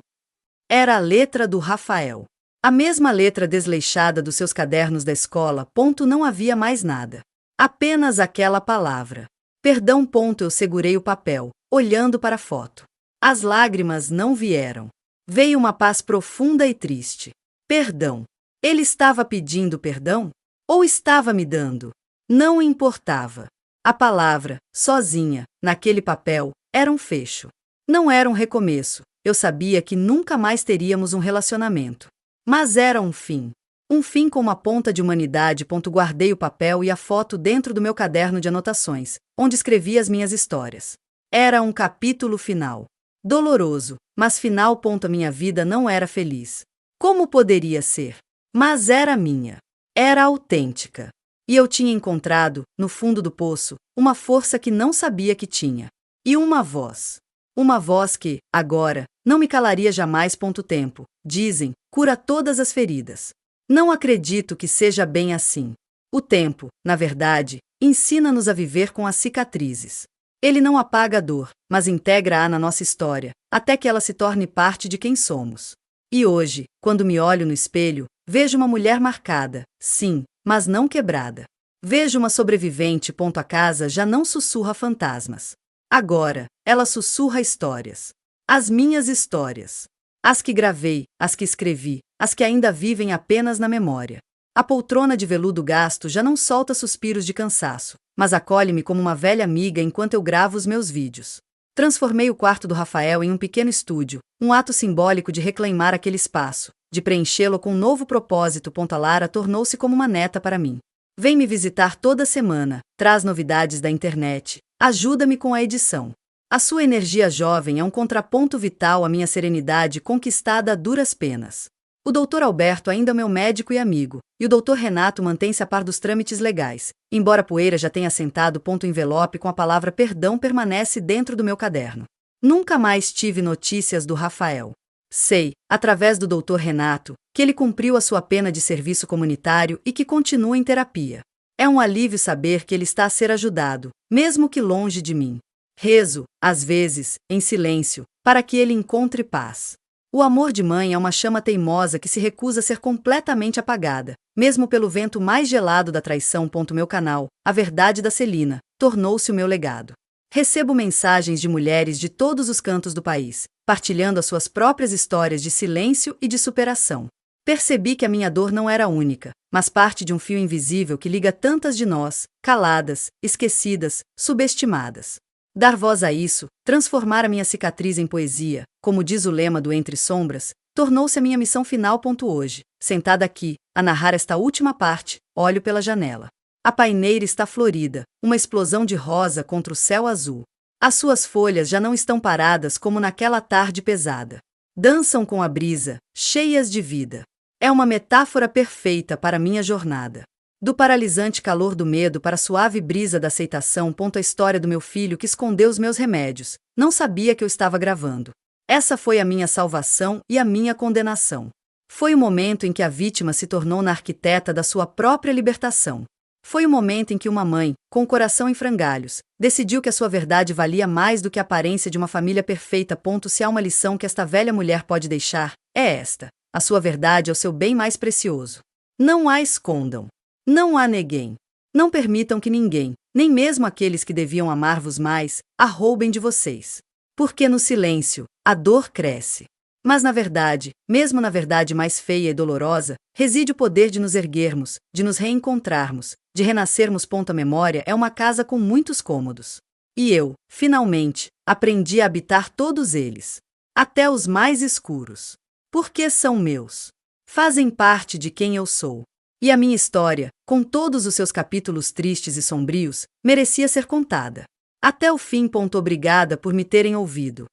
Era a letra do Rafael. A mesma letra desleixada dos seus cadernos da escola. Não havia mais nada. Apenas aquela palavra. Perdão. Eu segurei o papel, olhando para a foto. As lágrimas não vieram. Veio uma paz profunda e triste. Perdão. Ele estava pedindo perdão? Ou estava me dando? Não importava. A palavra, sozinha, naquele papel, era um fecho. Não era um recomeço. Eu sabia que nunca mais teríamos um relacionamento. Mas era um fim. Um fim com uma ponta de humanidade. Guardei o papel e a foto dentro do meu caderno de anotações, onde escrevi as minhas histórias. Era um capítulo final. Doloroso, mas final. A minha vida não era feliz. Como poderia ser? Mas era minha. Era autêntica. E eu tinha encontrado, no fundo do poço, uma força que não sabia que tinha. E uma voz. Uma voz que, agora, não me calaria jamais. Tempo, dizem, cura todas as feridas. Não acredito que seja bem assim. O tempo, na verdade, ensina-nos a viver com as cicatrizes. Ele não apaga a dor, mas integra-a na nossa história, até que ela se torne parte de quem somos. E hoje, quando me olho no espelho, vejo uma mulher marcada, sim, mas não quebrada. Vejo uma sobrevivente. A casa já não sussurra fantasmas. Agora, ela sussurra histórias. As minhas histórias. As que gravei, as que escrevi, as que ainda vivem apenas na memória. A poltrona de veludo gasto já não solta suspiros de cansaço, mas acolhe-me como uma velha amiga enquanto eu gravo os meus vídeos. Transformei o quarto do Rafael em um pequeno estúdio, um ato simbólico de reclamar aquele espaço, de preenchê-lo com um novo propósito. A Lara tornou-se como uma neta para mim. Vem me visitar toda semana, traz novidades da internet, ajuda-me com a edição. A sua energia jovem é um contraponto vital à minha serenidade conquistada a duras penas. O Dr. Alberto ainda é meu médico e amigo, e o Dr. Renato mantém-se a par dos trâmites legais, embora a poeira já tenha assentado. O envelope com a palavra perdão permanece dentro do meu caderno. Nunca mais tive notícias do Rafael. Sei, através do Dr. Renato, que ele cumpriu a sua pena de serviço comunitário e que continua em terapia. É um alívio saber que ele está a ser ajudado, mesmo que longe de mim. Rezo, às vezes, em silêncio, para que ele encontre paz. O amor de mãe é uma chama teimosa que se recusa a ser completamente apagada, mesmo pelo vento mais gelado da traição. Meu canal, A Verdade da Celina, tornou-se o meu legado. Recebo mensagens de mulheres de todos os cantos do país, partilhando as suas próprias histórias de silêncio e de superação. Percebi que a minha dor não era única, mas parte de um fio invisível que liga tantas de nós, caladas, esquecidas, subestimadas. Dar voz a isso, transformar a minha cicatriz em poesia, como diz o lema do Entre Sombras, tornou-se a minha missão final. Hoje, sentada aqui, a narrar esta última parte, olho pela janela. A paineira está florida, uma explosão de rosa contra o céu azul. As suas folhas já não estão paradas como naquela tarde pesada. Dançam com a brisa, cheias de vida. É uma metáfora perfeita para minha jornada. Do paralisante calor do medo para a suave brisa da aceitação. A história do meu filho que escondeu os meus remédios. Não sabia que eu estava gravando. Essa foi a minha salvação e a minha condenação. Foi o momento em que a vítima se tornou na arquiteta da sua própria libertação. Foi o momento em que uma mãe, com o coração em frangalhos, decidiu que a sua verdade valia mais do que a aparência de uma família perfeita. Se há uma lição que esta velha mulher pode deixar, é esta: a sua verdade é o seu bem mais precioso. Não a escondam. Não a neguem. Não permitam que ninguém, nem mesmo aqueles que deviam amar-vos mais, a roubem de vocês. Porque no silêncio, a dor cresce. Mas na verdade, mesmo na verdade mais feia e dolorosa, reside o poder de nos erguermos, de nos reencontrarmos, de renascermos. A memória é uma casa com muitos cômodos. E eu, finalmente, aprendi a habitar todos eles, até os mais escuros. Porque são meus. Fazem parte de quem eu sou. E a minha história, com todos os seus capítulos tristes e sombrios, merecia ser contada. Até o fim. Obrigada por me terem ouvido.